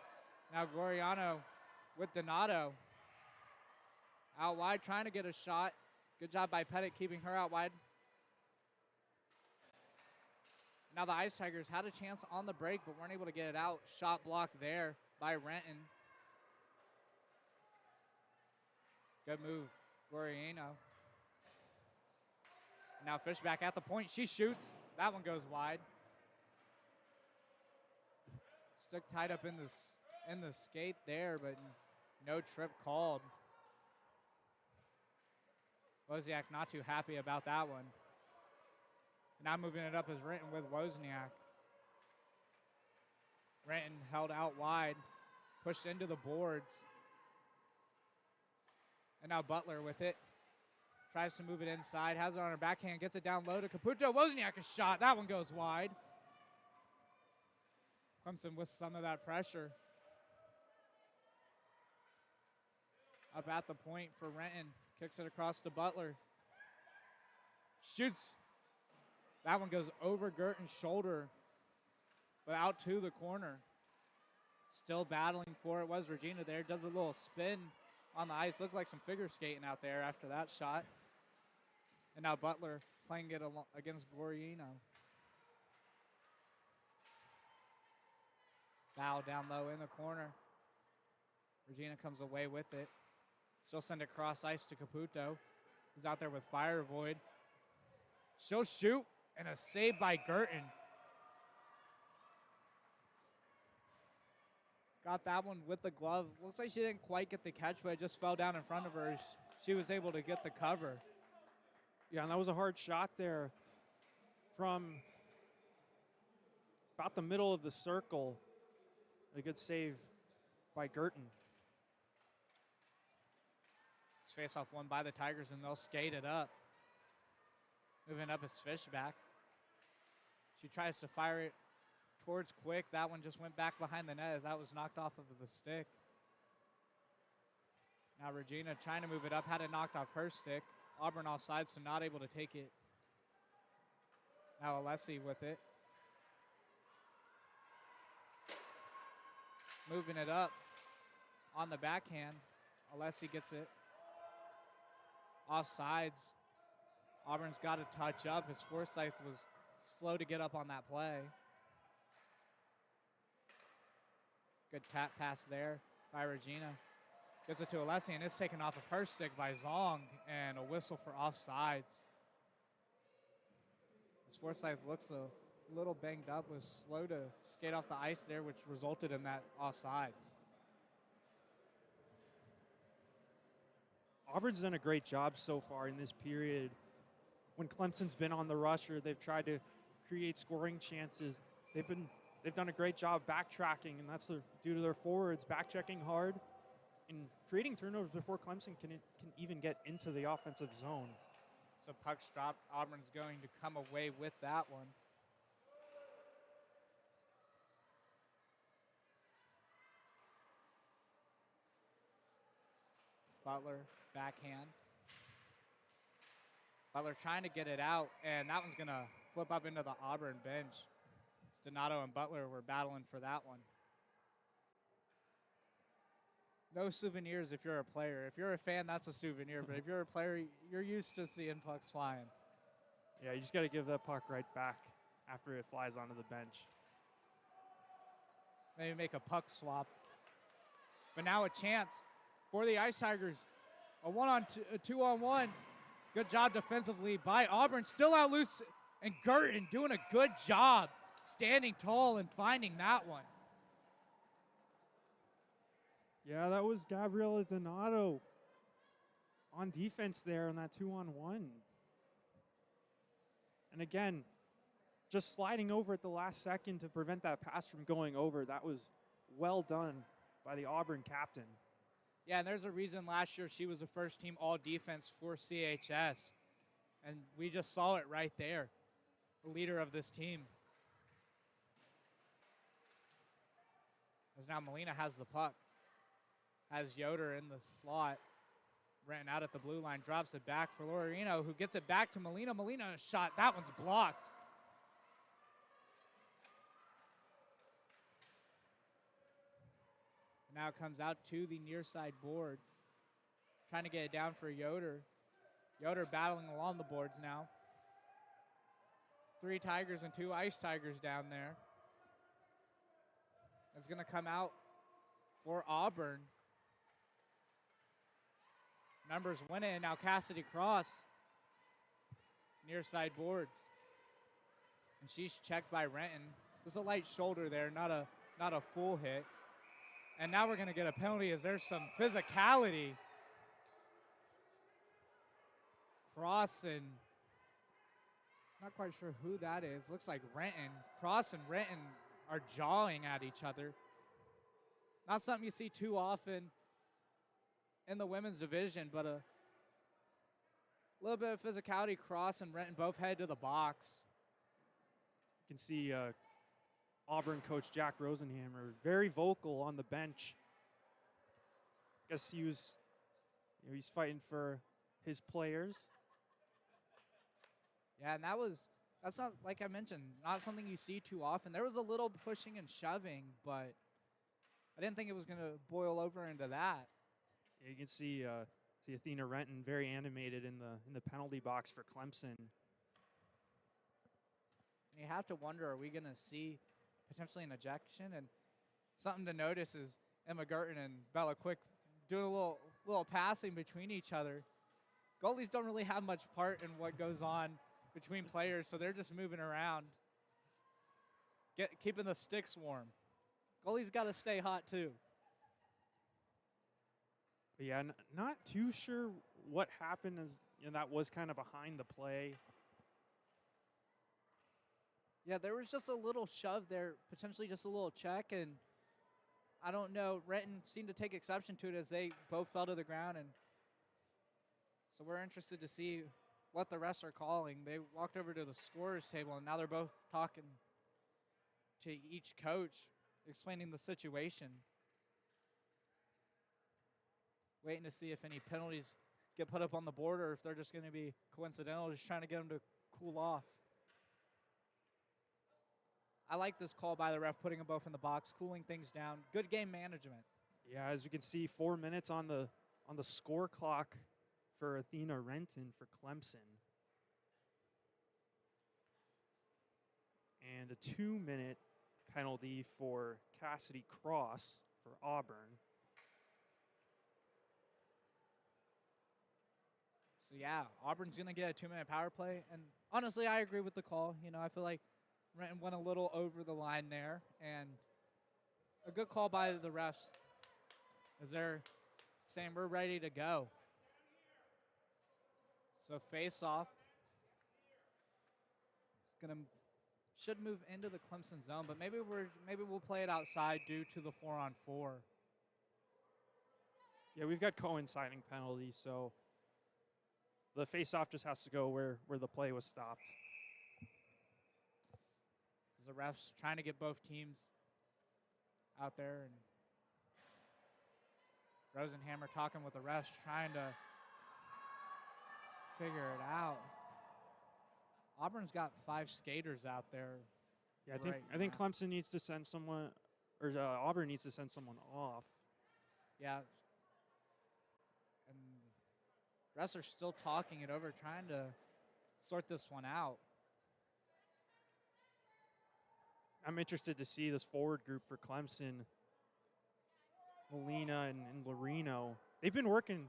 Now Goriano with Donato. Out wide, trying to get a shot. Good job by Pettit keeping her out wide. Now the Ice Tigers had a chance on the break, but weren't able to get it out. Shot blocked there by Renton. Good move, Goriano. Now Fishback at the point. She shoots. That one goes wide. Stick tied up in the skate there, but no trip called. Wozniak not too happy about that one. Now moving it up is Renton with Wozniak. Renton held out wide, pushed into the boards. And now Butler with it. Tries to move it inside. Has it on her backhand. Gets it down low to Caputo. Wozniak's shot. That one goes wide. Clemson with some of that pressure. Up at the point for Renton. Kicks it across to Butler. Shoots. That one goes over Girton's shoulder, but out to the corner. Still battling for it was Regina there. Does a little spin on the ice. Looks like some figure skating out there after that shot. And now Butler playing it against Borino. Foul down low in the corner. Regina comes away with it. She'll send it cross ice to Caputo, who's out there with Fire Void. She'll shoot, and a save by Girton. Got that one with the glove. Looks like she didn't quite get the catch, but it just fell down in front of her. She was able to get the cover. Yeah, and that was a hard shot there from about the middle of the circle. A good save by Girton. This face-off won by the Tigers, and they'll skate it up. Moving up is Fishback. She tries to fire it towards Quick. That one just went back behind the net as that was knocked off of the stick. Now Regina trying to move it up, had it knocked off her stick. Auburn offside, so not able to take it. Now Alessi with it. Moving it up on the backhand. Alessi gets it. Offsides. Auburn's got to touch up as Forsyth was slow to get up on that play. Good tap pass there by Regina. Gets it to Alessi, and it's taken off of her stick by Zong, and a whistle for offsides. As Forsyth looks a little banged up, was slow to skate off the ice there, which resulted in that offsides. Auburn's done a great job so far in this period. When Clemson's been on the rusher, they've tried to create scoring chances. They've done a great job backtracking, and that's due to their forwards backchecking hard and creating turnovers before Clemson can even get into the offensive zone. So puck's dropped. Auburn's going to come away with that one. Butler, backhand. Butler trying to get it out, and that one's going to flip up into the Auburn bench. Donato and Butler were battling for that one. No souvenirs if you're a player. If you're a fan, that's a souvenir, but if you're a player, you're used to seeing pucks flying. Yeah, you just got to give that puck right back after it flies onto the bench. Maybe make a puck swap. But now a chance for the Ice Tigers. A two-on-one. Good job defensively by Auburn. Still out loose, and Girton doing a good job standing tall and finding that one. Yeah, that was Gabriela Donato on defense there on that 2-on-1. And again, just sliding over at the last second to prevent that pass from going over. That was well done by the Auburn captain. Yeah, and there's a reason last year she was a first-team all-defense for CHS. And we just saw it right there, the leader of this team. As now Molina has the puck. Has Yoder in the slot. Ran out at the blue line, drops it back for Lorino, who gets it back to Molina. Molina a shot. That one's blocked. Now it comes out to the near side boards. Trying to get it down for Yoder. Yoder battling along the boards now. 3 Tigers and 2 Ice Tigers down there. It's going to come out for Auburn. Numbers win it, and now Cassidy Cross. Near side boards. And she's checked by Renton. There's a light shoulder there, not a full hit. And now we're going to get a penalty as there's some physicality. Cross and not quite sure who that is. Looks like Renton. Cross and Renton are jawing at each other. Not something you see too often in the women's division, but A little bit of physicality. Cross and Renton both head to the box. You can see Auburn coach Jack Rosenhammer very vocal on the bench. Guess he's fighting for his players. Yeah, and that's not, like I mentioned, not something you see too often. There was a little pushing and shoving, but I didn't think it was going to boil over into that. Yeah, you can see Athena Renton very animated in the penalty box for Clemson. You have to wonder, are we going to see potentially an ejection? And something to notice is Emma Gerton and Bella Quick doing a little passing between each other. Goalies don't really have much part in what goes on between players, so they're just moving around, keeping the sticks warm. Goalies got to stay hot too. But yeah, not too sure what happened, as that was kind of behind the play. Yeah, there was just a little shove there, potentially just a little check, and I don't know, Renton seemed to take exception to it as they both fell to the ground, and so we're interested to see what the refs are calling. They walked over to the scorer's table, and now they're both talking to each coach, explaining the situation. Waiting to see if any penalties get put up on the board or if they're just going to be coincidental, just trying to get them to cool off. I like this call by the ref, putting them both in the box, cooling things down. Good game management. Yeah, as you can see, 4 minutes on the score clock for Athena Renton for Clemson. And a 2-minute penalty for Cassidy Cross for Auburn. So, yeah, Auburn's going to get a 2-minute power play. And honestly, I agree with the call. I feel like Renton went a little over the line there. And a good call by the refs as they're saying we're ready to go. So face-off. Should move into the Clemson zone, but maybe we'll play it outside due to the 4-on-4. Yeah, we've got coinciding penalties, so the face-off just has to go where the play was stopped. As the refs trying to get both teams out there, and Rosenhammer talking with the refs, trying to figure it out. Auburn's got 5 skaters out there. Yeah, I think Clemson needs to send someone, or Auburn needs to send someone off. Yeah. And refs are still talking it over, trying to sort this one out. I'm interested to see this forward group for Clemson. Molina and Lorino. They've been working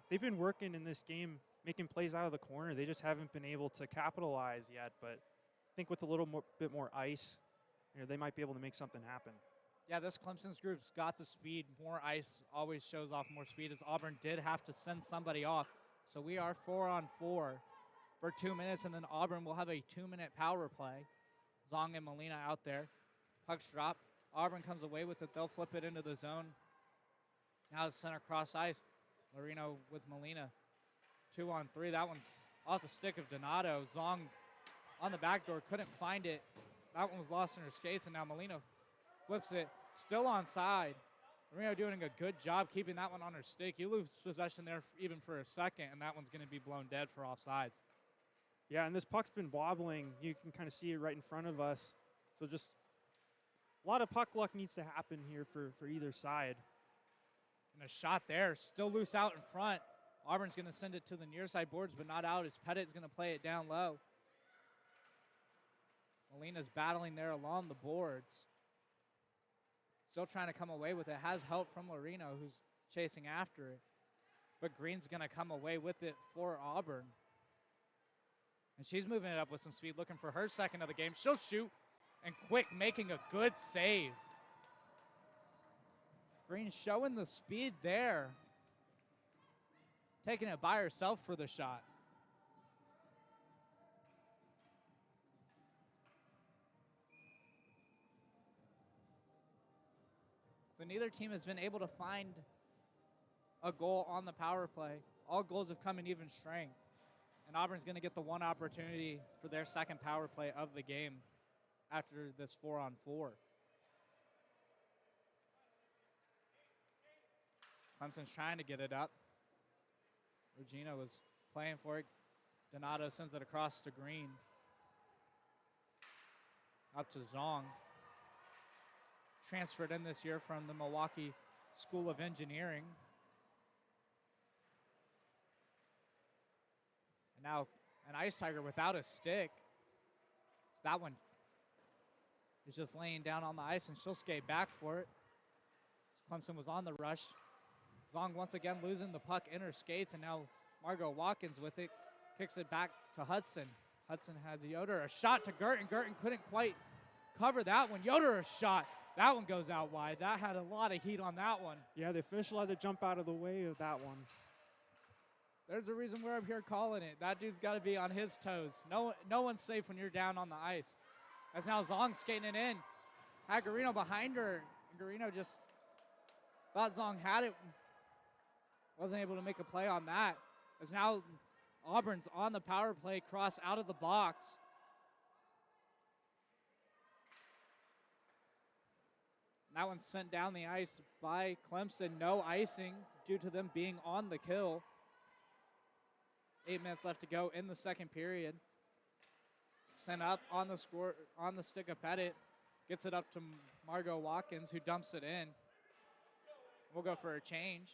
in this game, making plays out of the corner. They just haven't been able to capitalize yet, but I think with a little bit more ice, they might be able to make something happen. Yeah, this Clemson's group's got the speed. More ice always shows off more speed, as Auburn did have to send somebody off. So we are 4-on-4 for 2 minutes, and then Auburn will have a 2-minute power play. Zong and Molina out there. Puck's dropped. Auburn comes away with it. They'll flip it into the zone. Now it's center cross ice. Lorino with Molina. 2-on-3. That one's off the stick of Donato. Zong on the back door, couldn't find it. That one was lost in her skates, and now Molina flips it. Still onside. Lorino doing a good job keeping that one on her stick. You lose possession there even for a second, and that one's going to be blown dead for offsides. Yeah, and this puck's been wobbling. You can kind of see it right in front of us. So just a lot of puck luck needs to happen here for either side. And a shot there, still loose out in front. Auburn's going to send it to the near side boards, but not out, as Pettit's going to play it down low. Molina's battling there along the boards. Still trying to come away with it. Has help from Lorino, who's chasing after it. But Green's going to come away with it for Auburn. And she's moving it up with some speed, looking for her second of the game. She'll shoot, and Quick making a good save. Green showing the speed there. Taking it by herself for the shot. So neither team has been able to find a goal on the power play. All goals have come in even strength. And Auburn's going to get the one opportunity for their second power play of the game after this 4-on-4. Clemson's trying to get it up. Regina was playing for it. Donato sends it across to Green. Up to Zhang. Transferred in this year from the Milwaukee School of Engineering. And now an Ice Tiger without a stick. So that one is just laying down on the ice, and she'll skate back for it. Clemson was on the rush. Zhang once again losing the puck in her skates, and now Margot Watkins with it. Kicks it back to Hudson. Hudson has Yoder. A shot to Girton. Girton couldn't quite cover that one. Yoder a shot. That one goes out wide. That had a lot of heat on that one. Yeah, the official had to jump out of the way of that one. There's a reason we're up here calling it. That dude's got to be on his toes. No one's safe when you're down on the ice. As now Zong skating it in. Had Garino behind her. Garino just thought Zong had it. Wasn't able to make a play on that. As now Auburn's on the power play, cross out of the box. That one's sent down the ice by Clemson. No icing due to them being on the kill. 8 minutes left to go in the second period. Sent up on the score on the stick of Pettit. Gets it up to Margot Watkins, who dumps it in. We'll go for a change.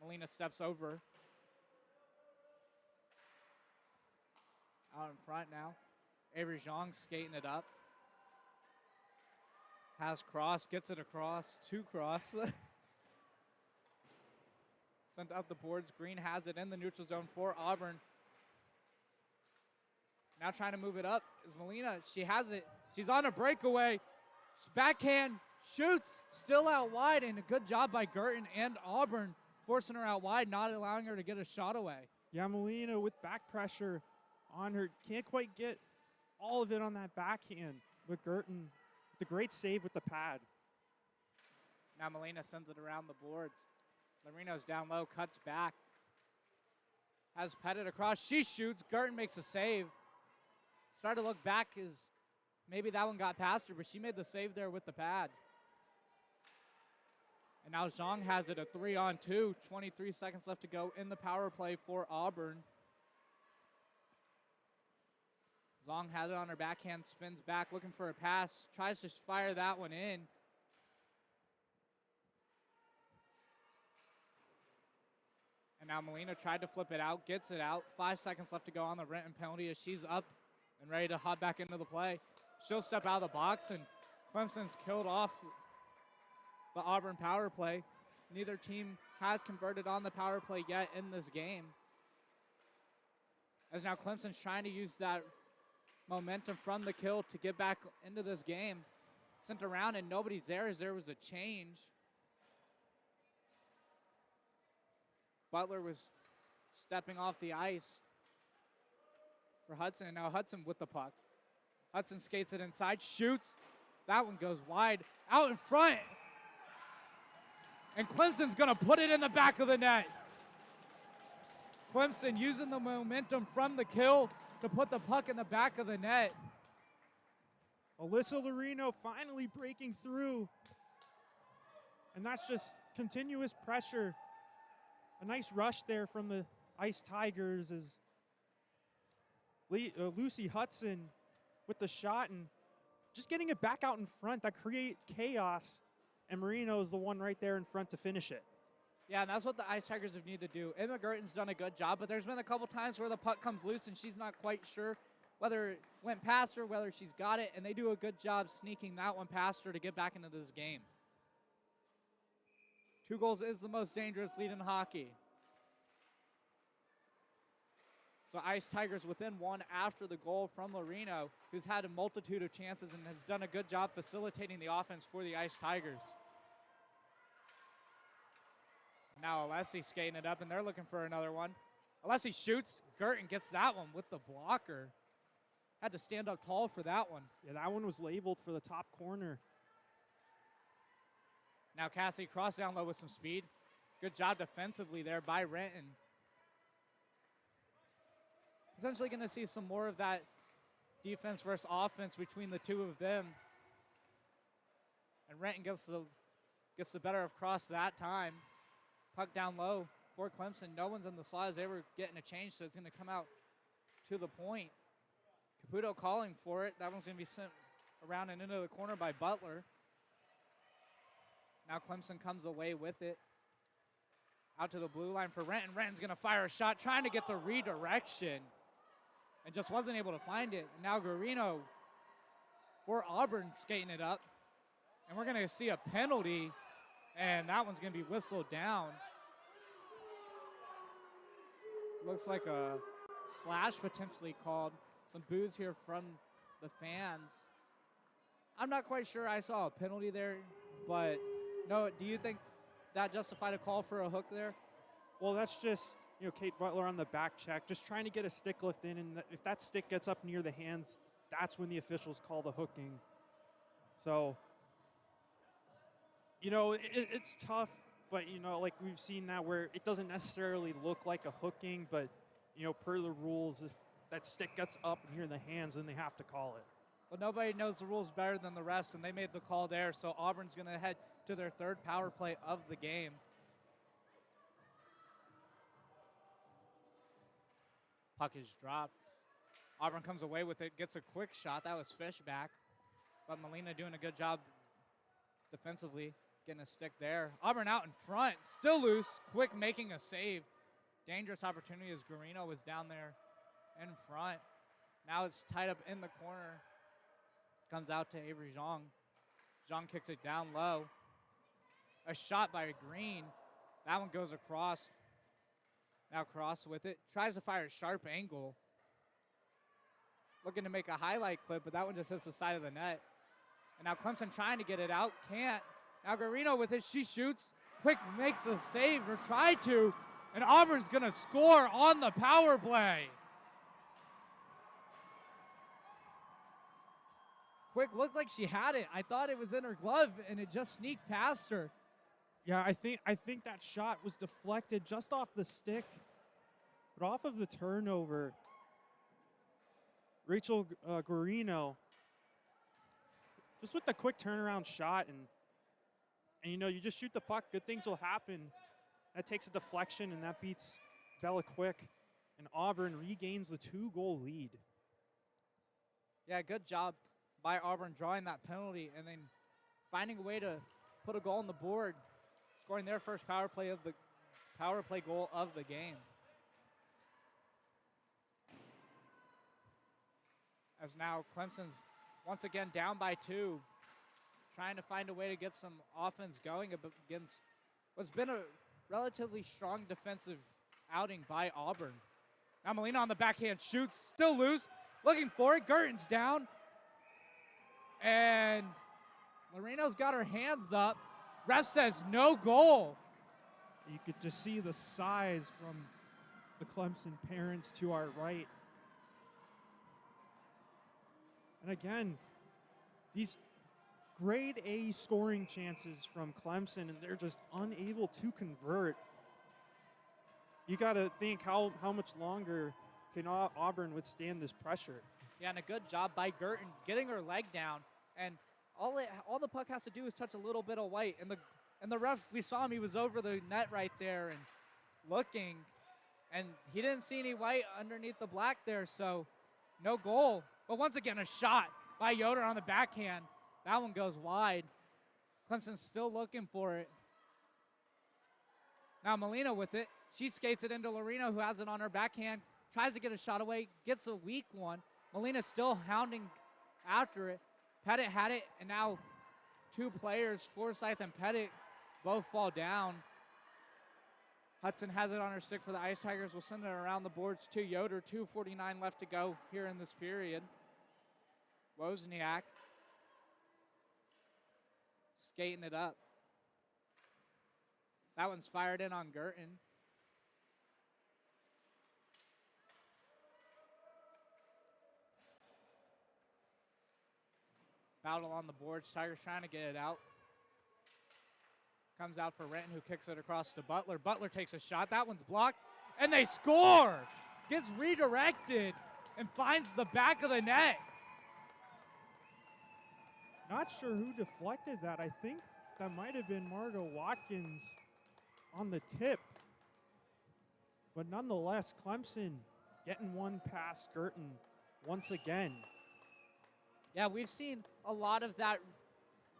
Molina steps over. Out in front now. Avery Zhang skating it up. Has cross, gets it across, to cross. Sent up the boards. Green has it in the neutral zone for Auburn. Now trying to move it up is Molina. She has it. She's on a breakaway. Backhand, shoots, still out wide, and a good job by Girton and Auburn forcing her out wide, not allowing her to get a shot away. Yeah, Molina with back pressure on her. Can't quite get all of it on that backhand. But Girton, the great save with the pad. Now Molina sends it around the boards. Larino's down low, cuts back. Has Pettit across. She shoots. Girton makes a save. Started to look back as maybe that one got past her, but she made the save there with the pad. And now Zhang has it, a 3-on-2. 23 seconds left to go in the power play for Auburn. Zhang has it on her backhand, spins back, looking for a pass. Tries to fire that one in. And now Molina tried to flip it out, gets it out. 5 seconds left to go on the Renton penalty as she's up and ready to hop back into the play. She'll step out of the box, and Clemson's killed off the Auburn power play. Neither team has converted on the power play yet in this game. As now Clemson's trying to use that momentum from the kill to get back into this game. Sent around and nobody's there as there was a change. Butler was stepping off the ice for Hudson, and now Hudson with the puck. Hudson skates it inside, shoots. That one goes wide, out in front. And Clemson's gonna put it in the back of the net. Clemson using the momentum from the kill to put the puck in the back of the net. Alyssa Larino finally breaking through. And that's just continuous pressure. A nice rush there from the Ice Tigers as Lucy Hudson with the shot and just getting it back out in front. That creates chaos, and Marino is the one right there in front to finish it. Yeah, and that's what the Ice Tigers have needed to do. Emma Girton's done a good job, but there's been a couple times where the puck comes loose and she's not quite sure whether it went past her, whether she's got it, and they do a good job sneaking that one past her to get back into this game. 2 goals is the most dangerous lead in hockey. So Ice Tigers within 1 after the goal from Larino, who's had a multitude of chances and has done a good job facilitating the offense for the Ice Tigers. Now Alessi skating it up, and they're looking for another one. Alessi shoots. Girton gets that one with the blocker. Had to stand up tall for that one. Yeah, that one was labeled for the top corner. Now Cassie cross down low with some speed. Good job defensively there by Renton. potentially going to see some more of that defense versus offense between the two of them. And Renton gets the better of Cross that time. Puck down low for Clemson. No one's in the slot as they were getting a change, so it's going to come out to the point. Caputo calling for it. That one's going to be sent around and into the corner by Butler. Now Clemson comes away with it. Out to the blue line for Renton. Renton's going to fire a shot, trying to get the redirection, and just wasn't able to find it. And now Guarino for Auburn skating it up. And we're going to see a penalty, and that one's going to be whistled down. Looks like a slash potentially called. Some boos here from the fans. I'm not quite sure I saw a penalty there, but no, do you think that justified a call for a hook there? Well, that's just, Kate Butler on the back check, just trying to get a stick lift in, and if that stick gets up near the hands, that's when the officials call the hooking. So, it's tough, but, like we've seen that where it doesn't necessarily look like a hooking, but, per the rules, if that stick gets up near the hands, then they have to call it. Well, nobody knows the rules better than the refs, and they made the call there, so Auburn's going to head to their third power play of the game. Puck is dropped. Auburn comes away with it, gets a quick shot. That was Fishback, but Molina doing a good job defensively, getting a stick there. Auburn out in front, still loose, quick making a save. Dangerous opportunity as Guarino was down there in front. Now it's tied up in the corner. Comes out to Avery Zhang. Zhang kicks it down low. A shot by Green. That one goes across. Now Cross with it. Tries to fire a sharp angle. Looking to make a highlight clip, but that one just hits the side of the net. And now Clemson trying to get it out. Can't. Now Guarino with it. She shoots. Quick makes a save, or tried to. And Auburn's going to score on the power play. Quick looked like she had it. I thought it was in her glove, and it just sneaked past her. Yeah, I think that shot was deflected just off the stick, but off of the turnover. Rachel Guarino, just with the quick turnaround shot, and you just shoot the puck, good things will happen. That takes a deflection, and that beats Bella Quick, and Auburn regains the 2-goal lead. Yeah, good job by Auburn drawing that penalty and then finding a way to put a goal on the board, scoring their first power play goal of the game. As now Clemson's once again down by 2, trying to find a way to get some offense going against what's been a relatively strong defensive outing by Auburn. Now Molina on the backhand shoots, still loose, looking for it. Gurton's down. And Loreno's got her hands up. Ref says no goal. You could just see the size from the Clemson parents to our right. And again, these grade A scoring chances from Clemson, and they're just unable to convert. You got to think how much longer can Auburn withstand this pressure. Yeah, and a good job by Gurton getting her leg down. And all the puck has to do is touch a little bit of white. And the ref, we saw him, he was over the net right there and looking. And he didn't see any white underneath the black there, so no goal. But once again, a shot by Yoder on the backhand. That one goes wide. Clemson's still looking for it. Now Molina with it. She skates it into Loreno, who has it on her backhand. Tries to get a shot away, gets a weak one. Molina's still hounding after it. Pettit had it, and now 2 players, Forsyth and Pettit, both fall down. Hudson has it on her stick for the Ice Tigers. We'll send it around the boards to Yoder. 2:49 left to go here in this period. Wozniak skating it up. That one's fired in on Gurton. Battle on the boards. Tigers trying to get it out. Comes out for Renton, who kicks it across to Butler. Butler takes a shot. That one's blocked. And they score! gets redirected and finds the back of the net. Not sure who deflected that. I think that might have been Margot Watkins on the tip. But nonetheless, Clemson getting one past Girton once again. Yeah, we've seen a lot of that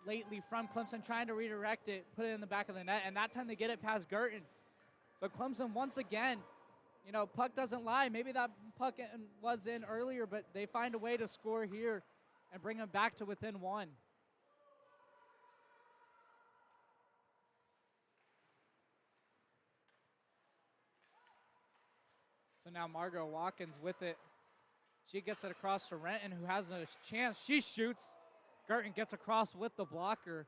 lately from Clemson, trying to redirect it, put it in the back of the net, and that time they get it past Girton. So Clemson once again, you know, puck doesn't lie. Maybe that puck was in earlier, but they find a way to score here and bring them back to within one. So now Margot Watkins with it. She gets it across to Renton, who has a chance. She shoots. Girton gets across with the blocker.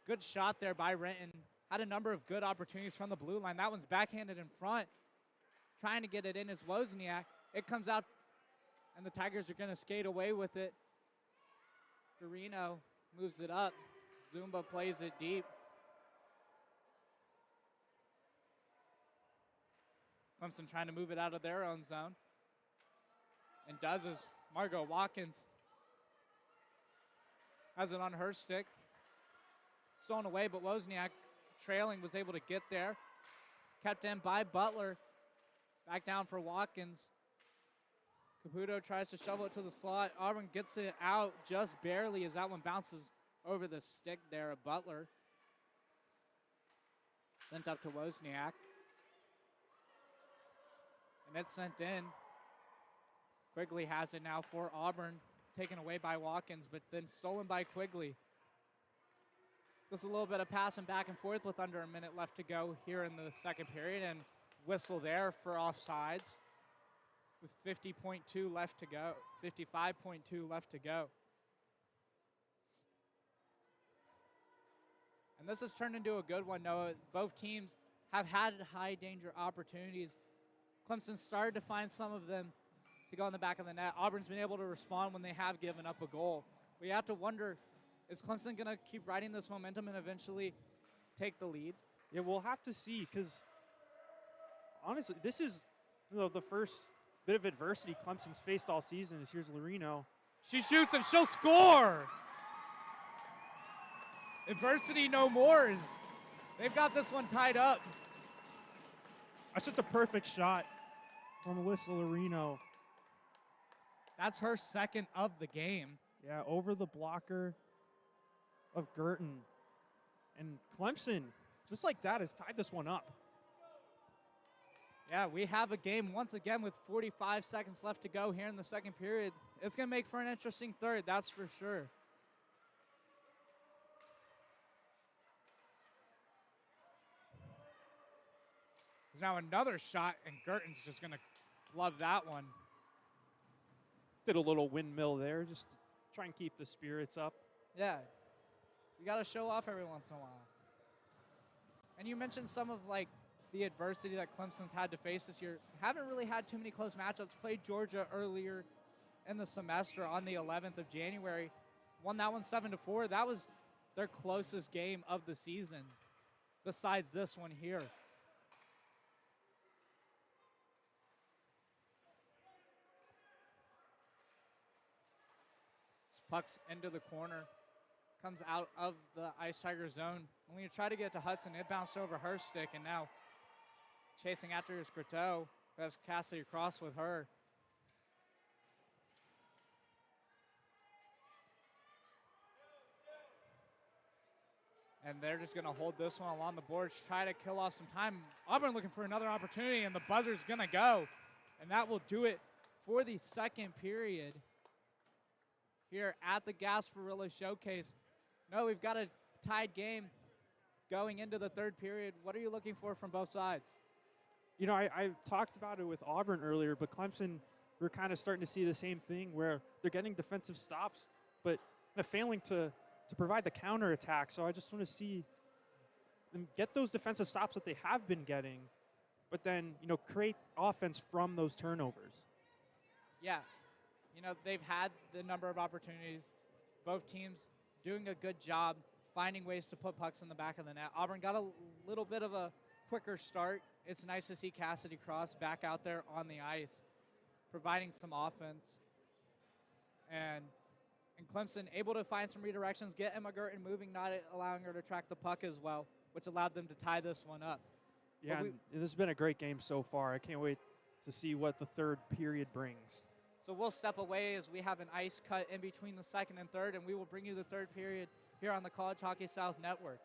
Good shot there by Renton. Had a number of good opportunities from the blue line. That one's backhanded in front. Trying to get it in is Wozniak. It comes out, and the Tigers are going to skate away with it. Garino moves it up. Zumba plays it deep. Clemson trying to move it out of their own zone. And does as Margot Watkins has it on her stick. Stolen away, but Wozniak trailing was able to get there. Kept in by Butler. Back down for Watkins. Caputo tries to shovel it to the slot. Auburn gets it out just barely as that one bounces over the stick there of Butler. Sent up to Wozniak. And it's sent in. Quigley has it now for Auburn. Taken away by Watkins, but then stolen by Quigley. Just a little bit of passing back and forth with under a minute left to go here in the second period, and whistle there for offsides with 50.2 left to go, 55.2 left to go. And this has turned into a good one, Noah. Both teams have had high danger opportunities. Clemson started to find some of them to go in the back of the net. Auburn's been able to respond when they have given up a goal. We have to wonder, is Clemson going to keep riding this momentum and eventually take the lead? Yeah, we'll have to see, because honestly, this is the first bit of adversity Clemson's faced all season. Here's Lorino. She shoots and she'll score. Adversity no more. They've got this one tied up. That's just a perfect shot from Alyssa Lorino. That's her second of the game. Yeah, over the blocker of Girton. And Clemson, just like that, has tied this one up. Yeah, we have a game once again with 45 seconds left to go here in the second period. It's going to make for an interesting third, that's for sure. There's now another shot, and Girton's just going to glove that one. Did a little windmill there, just to try and keep the spirits up. Yeah, you got to show off every once in a while. And you mentioned some of the adversity that Clemson's had to face this year. Haven't really had too many close matchups. Played Georgia earlier in the semester on the 11th of January. Won that one 7-4. That was their closest game of the season, besides this one here. Puck's into the corner, comes out of the Ice Tiger zone. Only to try to get to Hudson. It bounced over her stick, and now chasing after is Croteau, who has Cassidy across with her. And they're just going to hold this one along the boards, try to kill off some time. Auburn looking for another opportunity, and the buzzer's going to go. And that will do it for the second period here at the Gasparilla Showcase. No, we've got a tied game going into the third period. What are you looking for from both sides? You know, I talked about it with Auburn earlier, but Clemson, we're kind of starting to see the same thing where they're getting defensive stops, but they're failing to provide the counterattack. So I just want to see them get those defensive stops that they have been getting, but then, create offense from those turnovers. Yeah. They've had the number of opportunities. Both teams doing a good job finding ways to put pucks in the back of the net. Auburn got a little bit of a quicker start. It's nice to see Cassidy Cross back out there on the ice, providing some offense. And Clemson able to find some redirections, get Emma Gurton moving, not allowing her to track the puck as well, which allowed them to tie this one up. Yeah, and this has been a great game so far. I can't wait to see what the third period brings. So we'll step away as we have an ice cut in between the second and third, and we will bring you the third period here on the College Hockey South Network.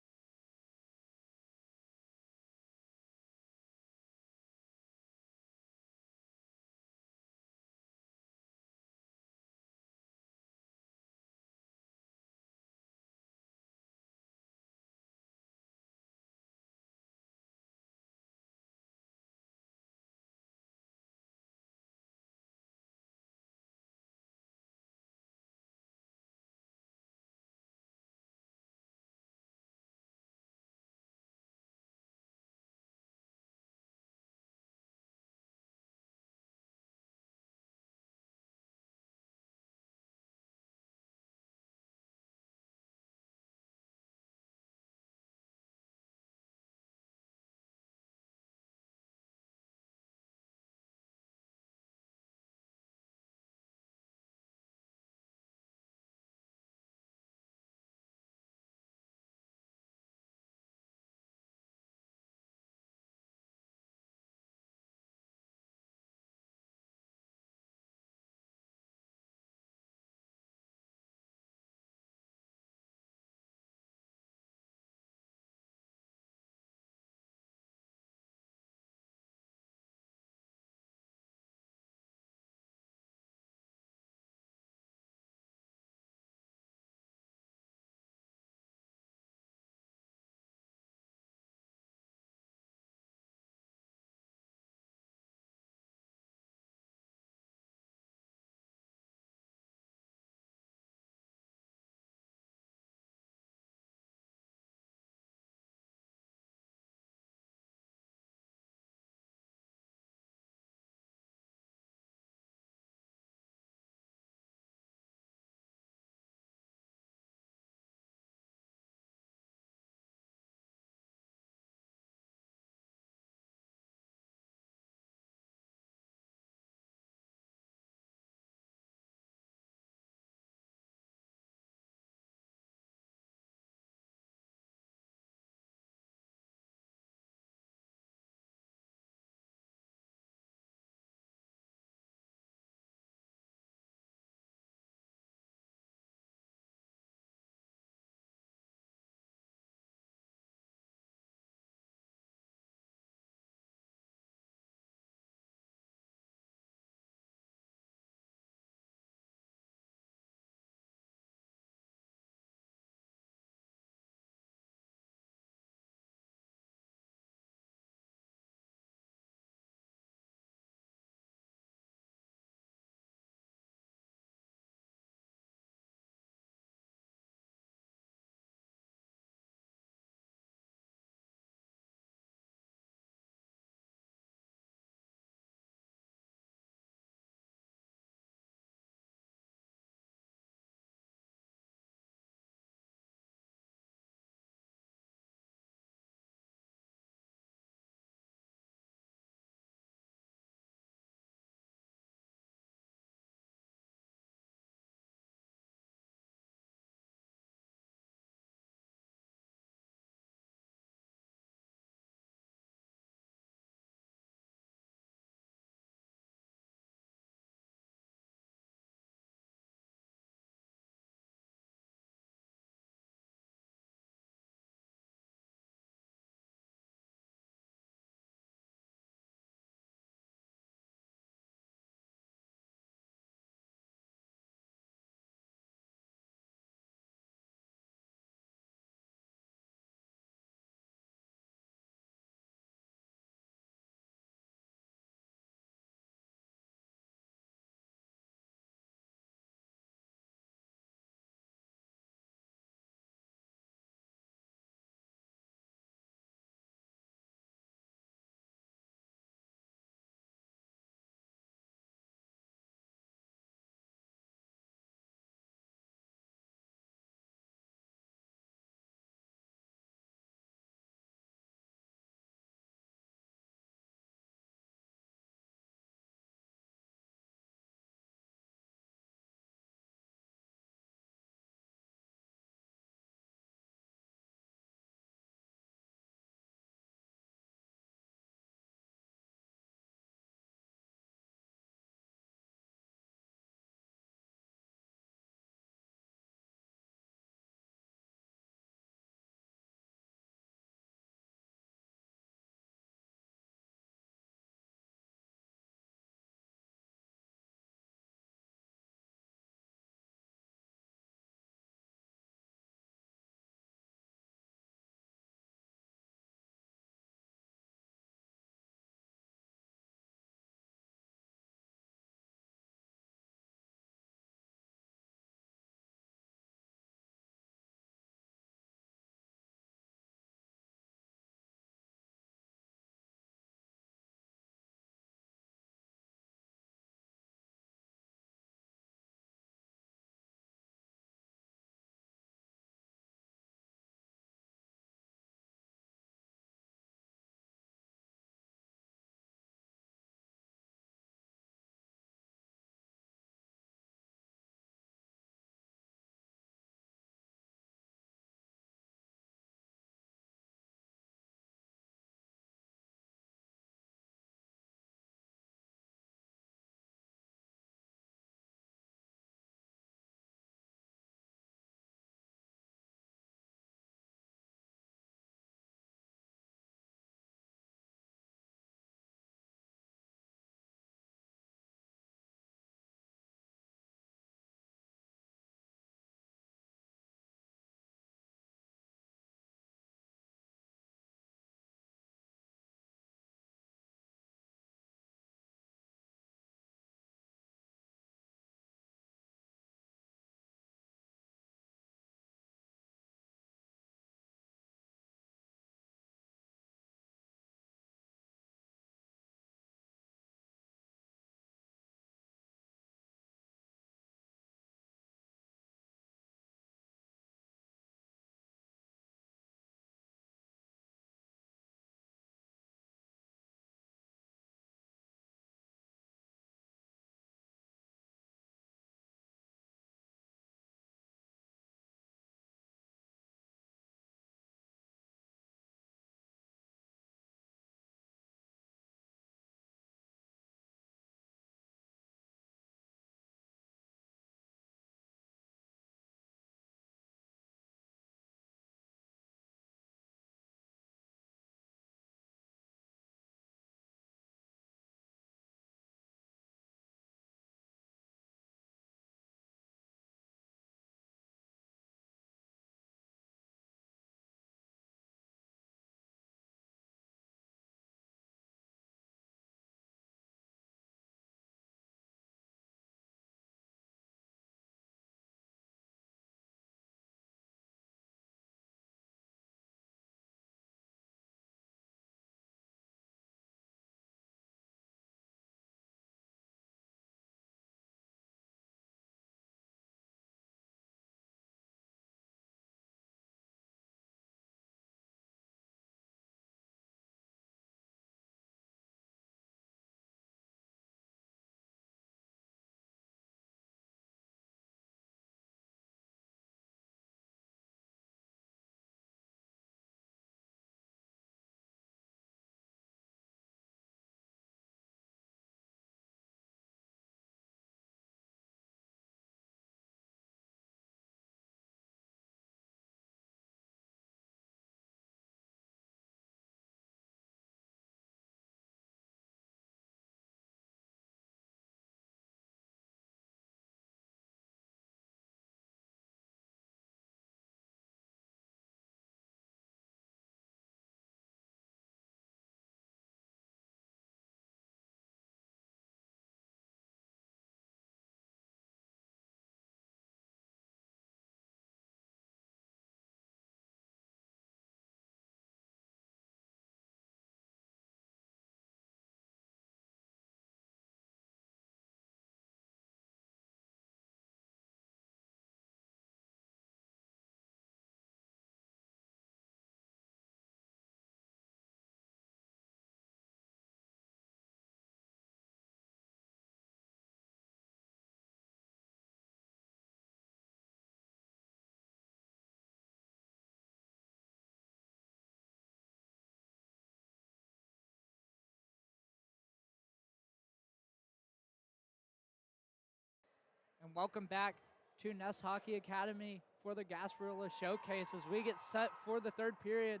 And welcome back to Nest Hockey Academy for the Gasparilla Showcase as we get set for the third period.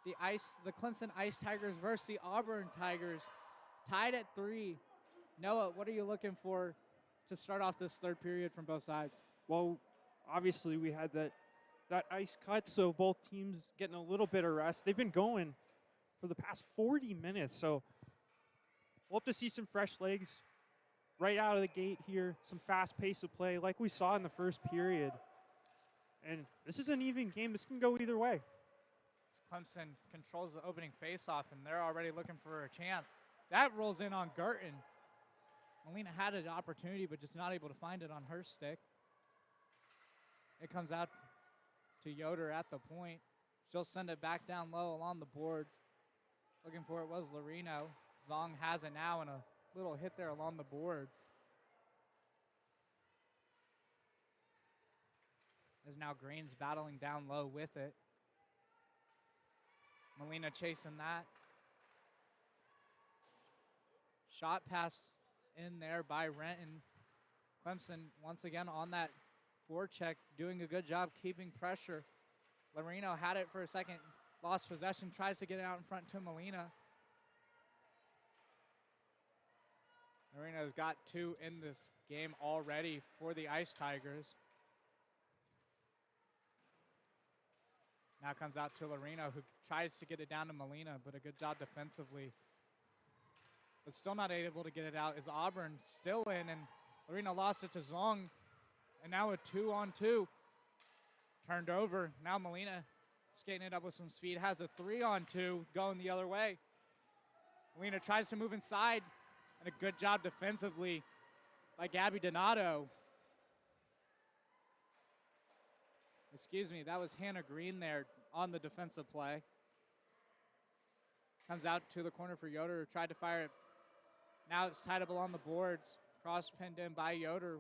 The Clemson Ice Tigers versus the Auburn Tigers, tied at 3. Noah, what are you looking for to start off this third period from both sides? Well, obviously we had that ice cut, so both teams getting a little bit of rest. They've been going for the past 40 minutes, so we'll hope to see some fresh legs right out of the gate here, some fast pace of play like we saw in the first period. And this is an even game. This can go either way. Clemson controls the opening faceoff, and they're already looking for a chance. That rolls in on Girton. Molina had an opportunity, but just not able to find it on her stick. It comes out to Yoder at the point. She'll send it back down low along the boards. Looking for it was Lorino. Zong has it now, and a little hit there along the boards. There's now Green's battling down low with it. Molina chasing that. Shot pass in there by Renton. Clemson once again on that forecheck, doing a good job keeping pressure. Lorino had it for a second, lost possession, tries to get it out in front to Molina. Lorino's got 2 in this game already for the Ice Tigers. Now comes out to Lorino, who tries to get it down to Molina, but a good job defensively. But still not able to get it out. Is Auburn still in, and Lorino lost it to Zong. And now a 2-on-2. Turned over. Now Molina skating it up with some speed. Has a 3-on-2 going the other way. Molina tries to move inside. And a good job defensively by Gabby Donato. Excuse me, that was Hannah Green there on the defensive play. Comes out to the corner for Yoder, tried to fire it. Now it's tied up along the boards. Cross pinned in by Yoder.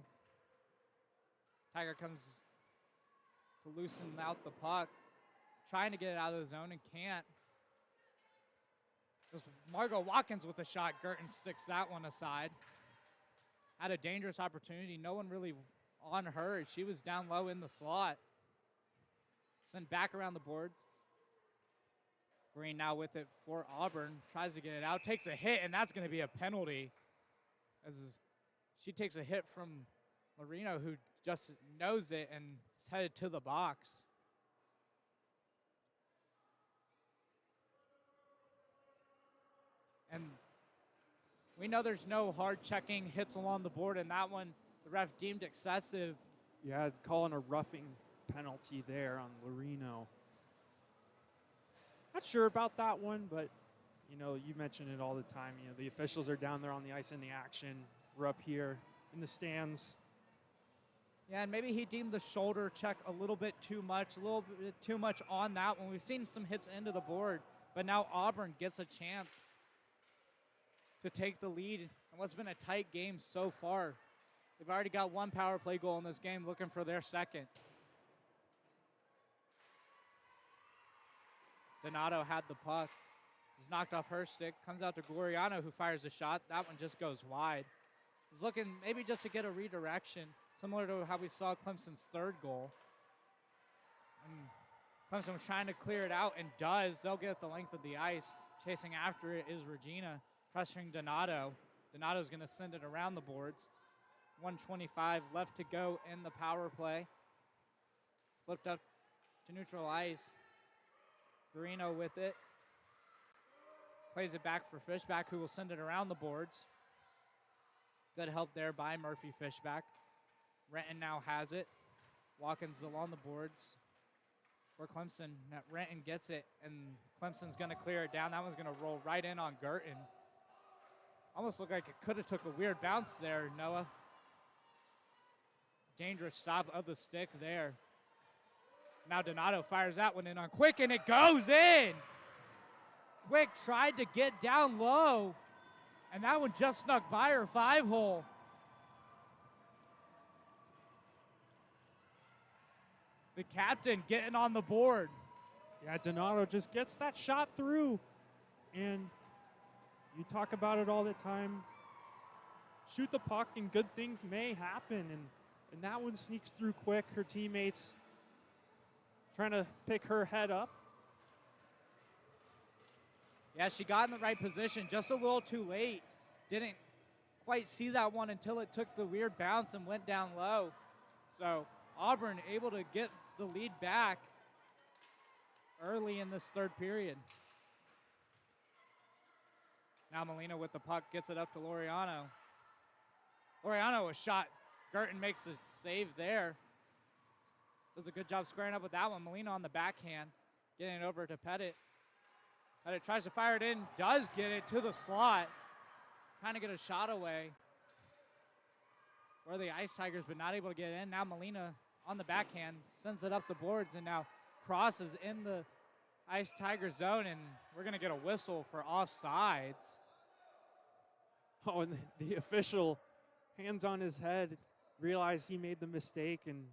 Tiger comes to loosen out the puck. Trying to get it out of the zone and can't. Just Margot Watkins with a shot. Girton sticks that one aside. Had a dangerous opportunity. No one really on her. She was down low in the slot. Sent back around the boards. Green now with it for Auburn. Tries to get it out. Takes a hit, and that's going to be a penalty. As she takes a hit from Lorino, who just knows it and is headed to the box. And we know there's no hard checking hits along the board, and that one the ref deemed excessive. Yeah, calling a roughing penalty there on Lorino. Not sure about that one, but you mention it all the time. The officials are down there on the ice in the action. We're up here in the stands. Yeah, and maybe he deemed the shoulder check a little bit too much on that one. We've seen some hits into the board, but now Auburn gets a chance to take the lead in what's been a tight game so far. They've already got 1 power play goal in this game, looking for their second. Donato had the puck. He's knocked off her stick. Comes out to Gloriano, who fires a shot. That one just goes wide. He's looking maybe just to get a redirection, similar to how we saw Clemson's third goal. And Clemson was trying to clear it out and does. They'll get the length of the ice. Chasing after it is Regina, pressuring Donato. Donato's going to send it around the boards. 1:25 left to go in the power play. Flipped up to neutral ice. Guarino with it. Plays it back for Fishback, who will send it around the boards. Good help there by Murphy Fishback. Renton now has it. Watkins along the boards for Clemson. Now Renton gets it, and Clemson's going to clear it down. That one's going to roll right in on Girton. Almost looked like it could have took a weird bounce there, Noah. Dangerous stop of the stick there. Now Donato fires that one in on Quick, and it goes in. Quick tried to get down low, and that one just snuck by her 5-hole. The captain getting on the board. Yeah, Donato just gets that shot through, and you talk about it all the time. shoot the puck and good things may happen. And that one sneaks through quick. Her teammates trying to pick her head up. Yeah, she got in the right position just a little too late. Didn't quite see that one until it took the weird bounce and went down low. So Auburn able to get the lead back early in this third period. Now Molina with the puck gets it up to Laureano. Laureano a shot. Girton makes a save there. Does a good job squaring up with that one. Molina on the backhand, getting it over to Pettit. Pettit tries to fire it in, does get it to the slot. Trying to get a shot away. Where the Ice Tigers, but not able to get it in. Now Molina on the backhand, sends it up the boards, and now crosses in the Ice Tiger zone, and we're going to get a whistle for offsides. Oh, and the official, hands on his head, realized he made the mistake, and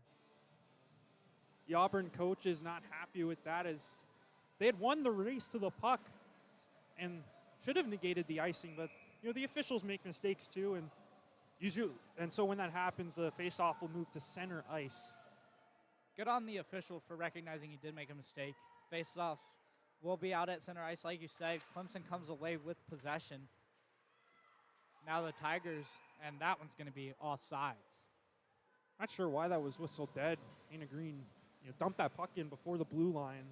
the Auburn coach is not happy with that, as they had won the race to the puck and should have negated the icing, but the officials make mistakes too, and so when that happens, the faceoff will move to center ice. Good on the official for recognizing he did make a mistake. Faceoff will be out at center ice, like you said. Clemson comes away with possession. Now the Tigers, and that one's going to be offsides. Not sure why that was whistled dead. Hannah Green, dumped that puck in before the blue line.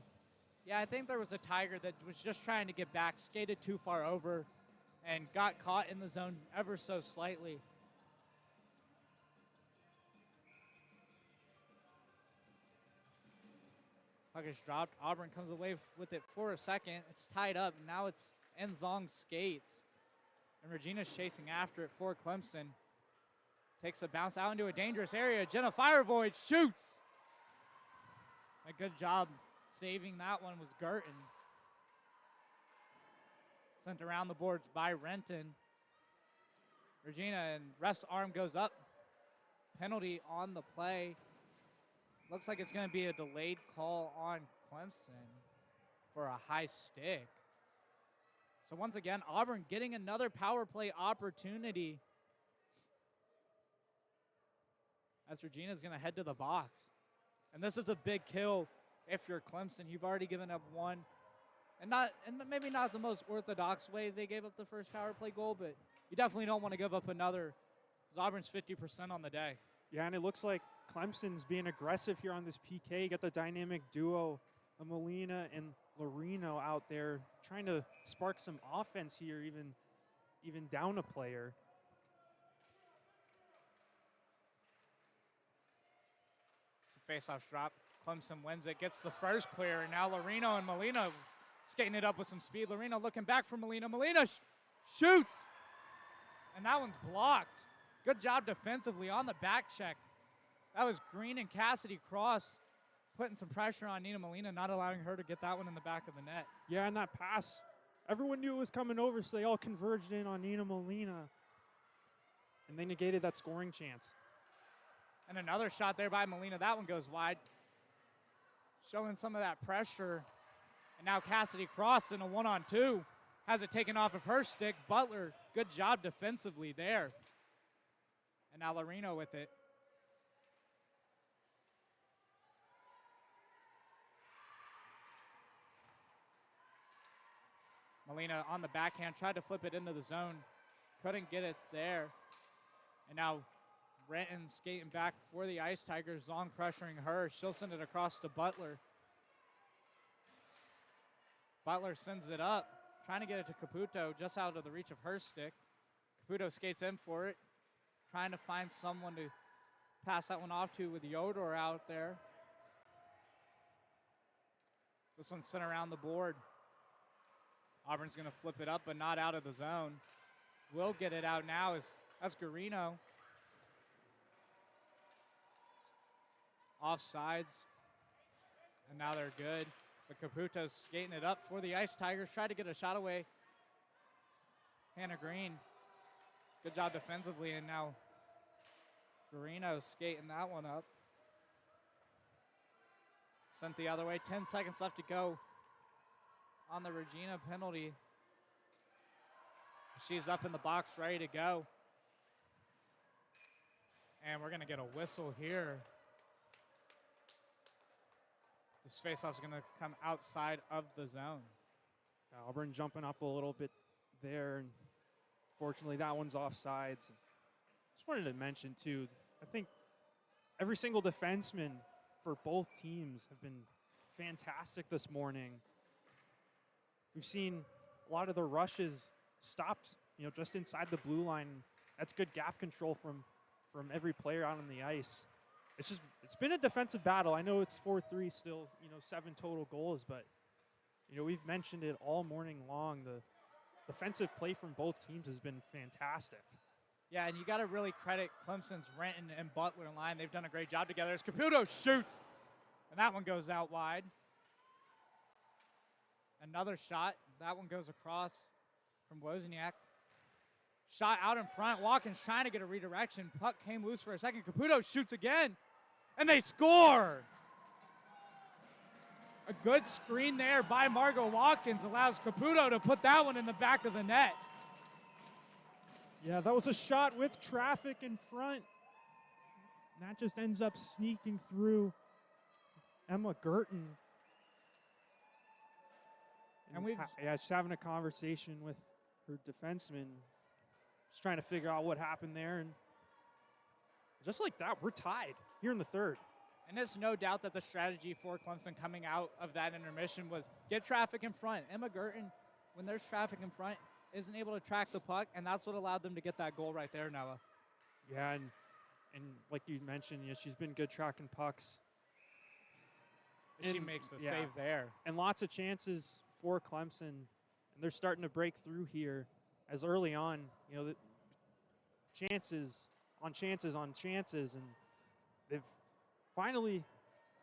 Yeah, I think there was a Tiger that was just trying to get back, skated too far over, and got caught in the zone ever so slightly. Puck is dropped. Auburn comes away with it for a second. It's tied up. Now it's Enzong skates. And Regina's chasing after it for Clemson. Takes a bounce out into a dangerous area. Jenna Firevoid shoots. A good job saving that one was Girton. Sent around the boards by Renton. Regina, and ref's arm goes up. Penalty on the play. Looks like it's going to be a delayed call on Clemson for a high stick. So once again, Auburn getting another power play opportunity as Regina's going to head to the box. And this is a big kill if you're Clemson. You've already given up one. And maybe not the most orthodox way they gave up the first power play goal, but you definitely don't want to give up another, because Auburn's 50% on the day. Yeah, and it looks like Clemson's being aggressive here on this PK. You got the dynamic duo of Molina and Lorino out there trying to spark some offense here, even down a player. So face-off drop. Clemson wins it, gets the first clear, and now Lorino and Molina skating it up with some speed. Lorino looking back for Molina. Molina shoots, and that one's blocked. Good job defensively on the back check. That was Green and Cassidy Cross putting some pressure on Nina Molina, not allowing her to get that one in the back of the net. Yeah, and that pass, everyone knew it was coming over, so they all converged in on Nina Molina, and they negated that scoring chance. And another shot there by Molina. That one goes wide, showing some of that pressure. And now Cassidy Cross in a 1-on-2. Has it taken off of her stick. Butler, good job defensively there. And now Lorino with it. Molina on the backhand, tried to flip it into the zone. Couldn't get it there. And now Renton skating back for the Ice Tigers. Zong pressuring her. She'll send it across to Butler. Butler sends it up, trying to get it to Caputo, just out of the reach of her stick. Caputo skates in for it, trying to find someone to pass that one off to with Yodor out there. This one's sent around the board. Auburn's going to flip it up, but not out of the zone. Will get it out now. That's Garino. Offsides. And now they're good. But Caputo's skating it up for the Ice Tigers. Tried to get a shot away. Hannah Green. Good job defensively, and now Garino's skating that one up. Sent the other way. 10 seconds left to go on the Regina penalty. She's up in the box, ready to go. And we're going to get a whistle here. This faceoff is going to come outside of the zone. Auburn jumping up a little bit there, and fortunately that one's offsides. Just wanted to mention too, I think every single defenseman for both teams have been fantastic this morning. We've seen a lot of the rushes stopped, just inside the blue line. That's good gap control from every player out on the ice. It's been a defensive battle. I know it's 4-3 still, 7 total goals, but we've mentioned it all morning long. The defensive play from both teams has been fantastic. Yeah, and you got to really credit Clemson's Renton and Butler line. They've done a great job together as Caputo shoots, and that one goes out wide. Another shot. That one goes across from Wozniak. Shot out in front. Watkins trying to get a redirection. Puck came loose for a second. Caputo shoots again, and they score. A good screen there by Margot Watkins allows Caputo to put that one in the back of the net. Yeah, that was a shot with traffic in front. And that just ends up sneaking through Emma Girton. And we've she's having a conversation with her defenseman, just trying to figure out what happened there. And just like that, we're tied here in the third. And there's no doubt that the strategy for Clemson coming out of that intermission was get traffic in front. Emma Girton, when there's traffic in front, isn't able to track the puck, and that's what allowed them to get that goal right there, Noah. Yeah, and like you mentioned, she's been good tracking pucks. She makes a save there. And lots of chances for Clemson, and they're starting to break through here as early on, the chances on chances on chances, and they've finally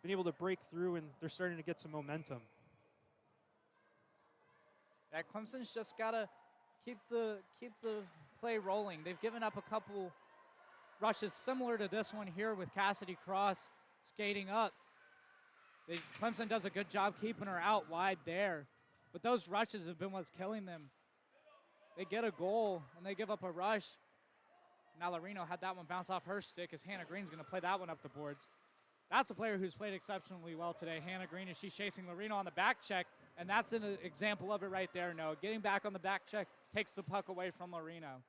been able to break through, and they're starting to get some momentum. Yeah, Clemson's just got to keep the play rolling. They've given up a couple rushes similar to this one here with Cassidy Cross skating up. Clemson does a good job keeping her out wide there, but those rushes have been what's killing them. They get a goal, and they give up a rush. Now Larino had that one bounce off her stick as Hannah Green's going to play that one up the boards. That's a player who's played exceptionally well today, Hannah Green, as she's chasing Larino on the back check, and that's an example of it right there, Noah. Getting back on the back check takes the puck away from Larino.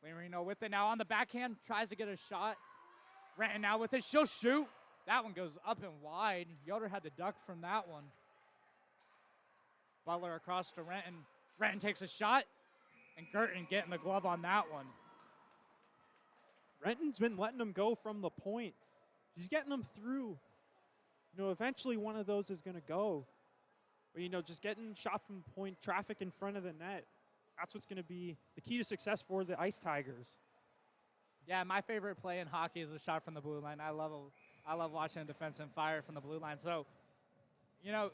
Larino with it now on the backhand, tries to get a shot. Renton now with it, she'll shoot. That one goes up and wide. Yoder had to duck from that one. Butler across to Renton. Renton takes a shot, and Girton getting the glove on that one. Renton's been letting them go from the point. She's getting them through. Eventually one of those is going to go. But, just getting shot from the point, traffic in front of the net, that's what's going to be the key to success for the Ice Tigers. Yeah, my favorite play in hockey is a shot from the blue line. I love watching a defenseman fire from the blue line. So,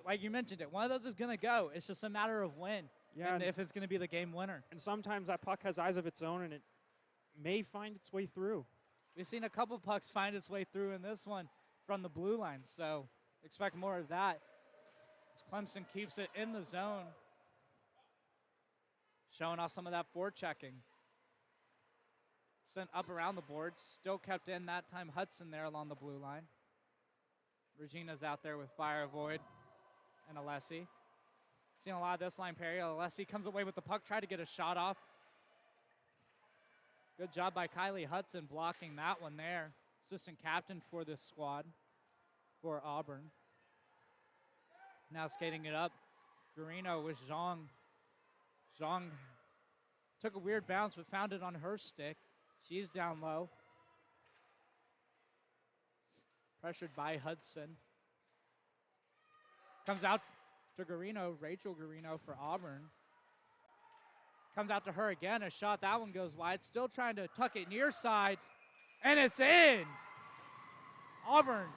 like you mentioned it, one of those is going to go. It's just a matter of when, and if it's going to be the game winner. And sometimes that puck has eyes of its own, and it may find its way through. We've seen a couple pucks find its way through in this one from the blue line, so expect more of that as Clemson keeps it in the zone, showing off some of that forechecking. Sent up around the boards, still kept in that time. Hudson there along the blue line. Regina's out there with Fire Void and Alessi. Seeing a lot of this line, Perry. Alessi comes away with the puck, tried to get a shot off. Good job by Kylie Hudson blocking that one there. Assistant captain for this squad for Auburn. Now skating it up. Garino with Zhang. Zhang took a weird bounce but found it on her stick. She's down low. Pressured by Hudson. Comes out to Garino, Rachel Garino for Auburn. Comes out to her again, a shot, that one goes wide. Still trying to tuck it near side, and it's in. Auburn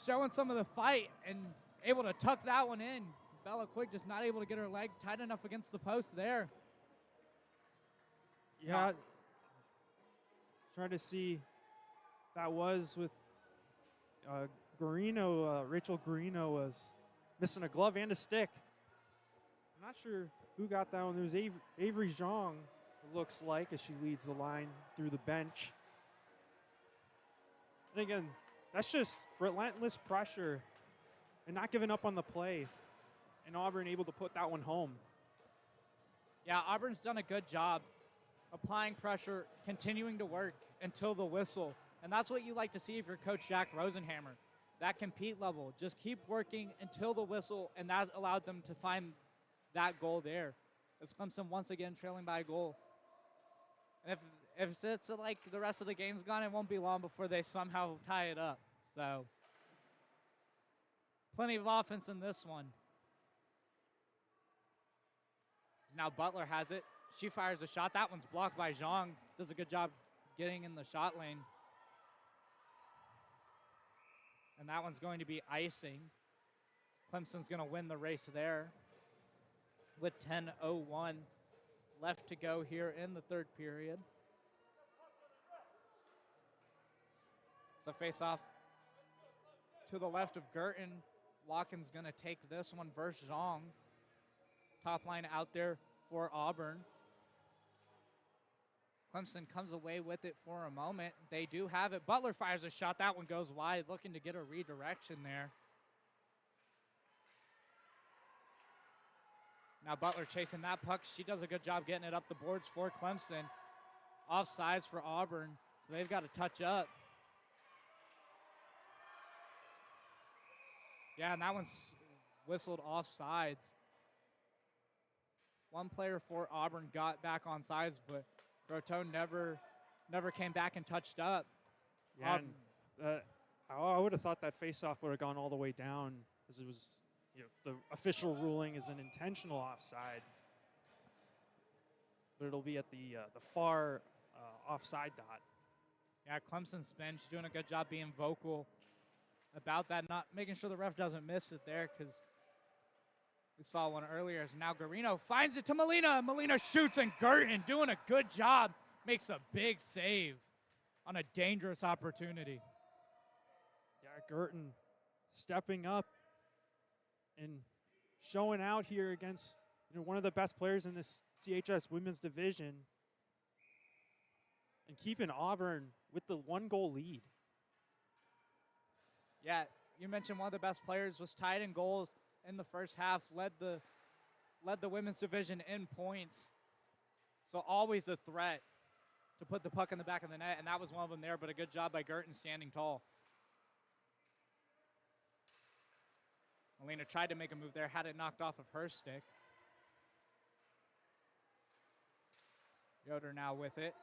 showing some of the fight and able to tuck that one in. Bella Quick just not able to get her leg tight enough against the post there. Yeah, trying to see that was with Garino. Rachel Garino was missing a glove and a stick. I'm not sure who got that one. There was Avery Zhang it looks like, as she leads the line through the bench. And again, that's just relentless pressure and not giving up on the play. And Auburn able to put that one home. Yeah, Auburn's done a good job applying pressure, continuing to work until the whistle. And that's what you like to see if you're Coach Jack Rosenhammer. That compete level. Just keep working until the whistle, and that allowed them to find that goal there. As Clemson once again trailing by a goal. And if it's like the rest of the game's gone, it won't be long before they somehow tie it up. So, plenty of offense in this one. Now Butler has it. She fires a shot. That one's blocked by Zhang. Does a good job getting in the shot lane. And that one's going to be icing. Clemson's going to win the race there with 10:01 left to go here in the third period. So face off to the left of Girton. Watkins going to take this one versus Zhang. Top line out there for Auburn. Clemson comes away with it for a moment. They do have it. Butler fires a shot. That one goes wide, looking to get a redirection there. Now Butler chasing that puck. She does a good job getting it up the boards for Clemson. Offsides for Auburn, so they've got to touch up. Yeah, and that one's whistled offsides. One player for Auburn got back on sides, but Groteau never came back and touched up. Yeah, I would have thought that faceoff would have gone all the way down, as it was, the official ruling is an intentional offside. But it'll be at the far offside dot. Yeah, Clemson's bench doing a good job being vocal about that, not making sure the ref doesn't miss it there, because we saw one earlier. So now Garino finds it to Molina. Molina shoots, and Girton doing a good job. Makes a big save on a dangerous opportunity. Yeah, Girton stepping up and showing out here against one of the best players in this CHS women's division, and keeping Auburn with the 1-goal lead. Yeah, you mentioned one of the best players was tied in goals in the first half, led the women's division in points. So always a threat to put the puck in the back of the net, and that was one of them there, but a good job by Girton standing tall. Molina tried to make a move there, had it knocked off of her stick. Yoder now with it.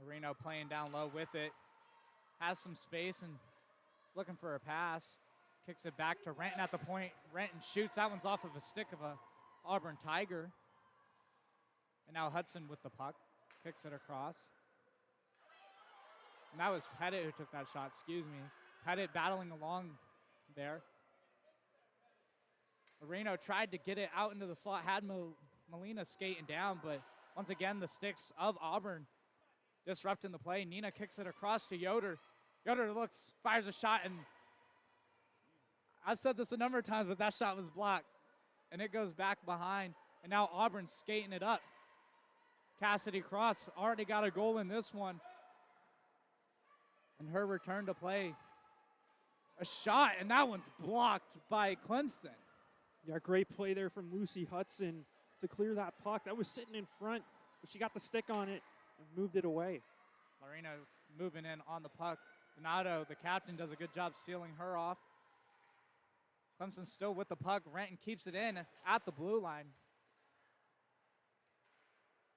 Marino playing down low with it. Has some space and is looking for a pass. Kicks it back to Renton at the point. Renton shoots. That one's off of a stick of a Auburn Tiger. And now Hudson with the puck. Kicks it across. And that was Pettit who took that shot. Excuse me. Pettit battling along there. Marino tried to get it out into the slot. Had Molina skating down. But once again, the sticks of Auburn disrupting the play. Nina kicks it across to Yoder. Yoder looks, fires a shot, and I've said this a number of times, but that shot was blocked. And it goes back behind. And now Auburn's skating it up. Cassidy Cross already got a goal in this one. And her return to play. A shot, and that one's blocked by Clemson. Yeah, great play there from Lucy Hudson to clear that puck. That was sitting in front, but she got the stick on it and moved it away. Marino moving in on the puck. Donato, the captain, does a good job sealing her off. Clemson still with the puck. Renton keeps it in at the blue line.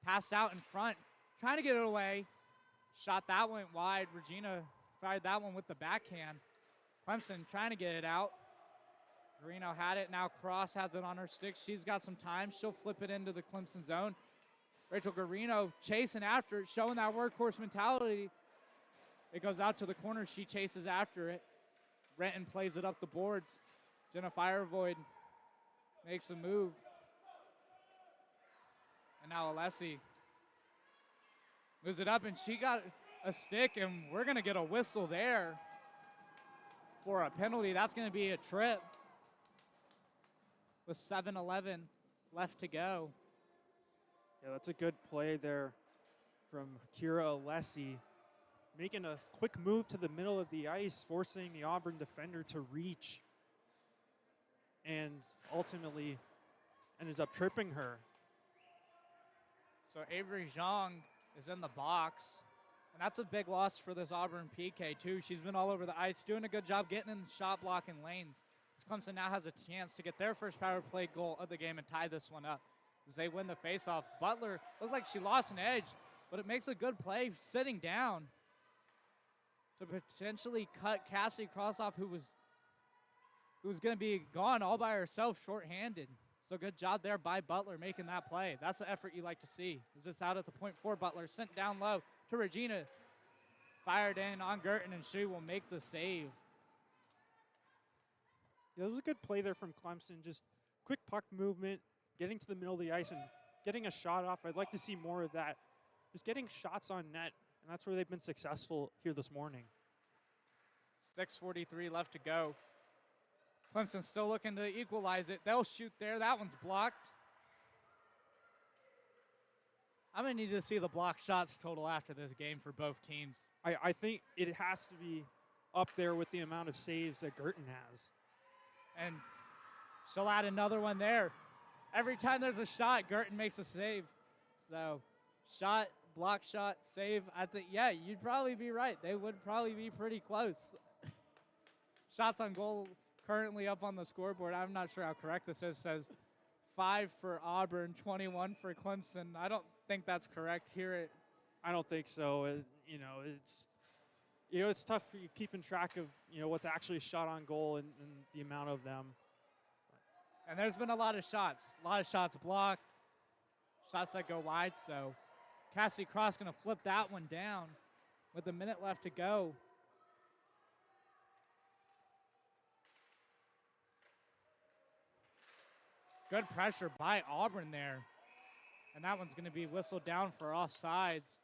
Passed out in front, trying to get it away. Shot that went wide. Regina fired that one with the backhand. Clemson trying to get it out. Garino had it. Now Cross has it on her stick. She's got some time. She'll flip it into the Clemson zone. Rachel Garino chasing after it, showing that workhorse mentality. It goes out to the corner. She chases after it. Renton plays it up the boards. Jenna Firevoid makes a move. And now Alessi moves it up, and she got a stick, and we're going to get a whistle there for a penalty. That's going to be a trip. with 7:11 left to go. Yeah, that's a good play there from Kira Alessi, making a quick move to the middle of the ice, forcing the Auburn defender to reach, and ultimately ended up tripping her. So Avery Zhang is in the box, and that's a big loss for this Auburn PK too. She's been all over the ice, doing a good job getting in shot blocking lanes. As Clemson now has a chance to get their first power play goal of the game and tie this one up as they win the faceoff. Butler looked like she lost an edge, but it makes a good play sitting down to potentially cut Cassidy Crossoff, who was going to be gone all by herself, shorthanded. So good job there by Butler making that play. That's the effort you like to see. As it's out at the point for Butler, sent down low to Regina, fired in on Girton, and she will make the save. Yeah, it was a good play there from Clemson. Just quick puck movement, getting to the middle of the ice and getting a shot off. I'd like to see more of that. Just getting shots on net, and that's where they've been successful here this morning. 6:43 left to go. Clemson still looking to equalize it. They'll shoot there. That one's blocked. I'm going to need to see the block shots total after this game for both teams. I think it has to be up there with the amount of saves that Girton has. And she'll add another one there. Every time there's a shot, Girton makes a save. So shot, block shot, save. I think, yeah, you'd probably be right. They would probably be pretty close. Shots on goal currently up on the scoreboard. I'm not sure how correct this is. It says 5 for Auburn, 21 for Clemson. I don't think that's correct here. I don't think so. It's tough for you keeping track of what's actually shot on goal and the amount of them. And there's been a lot of shots blocked, shots that go wide. So Cassidy Cross going to flip that one down with a minute left to go. Good pressure by Auburn there. And that one's going to be whistled down for offsides.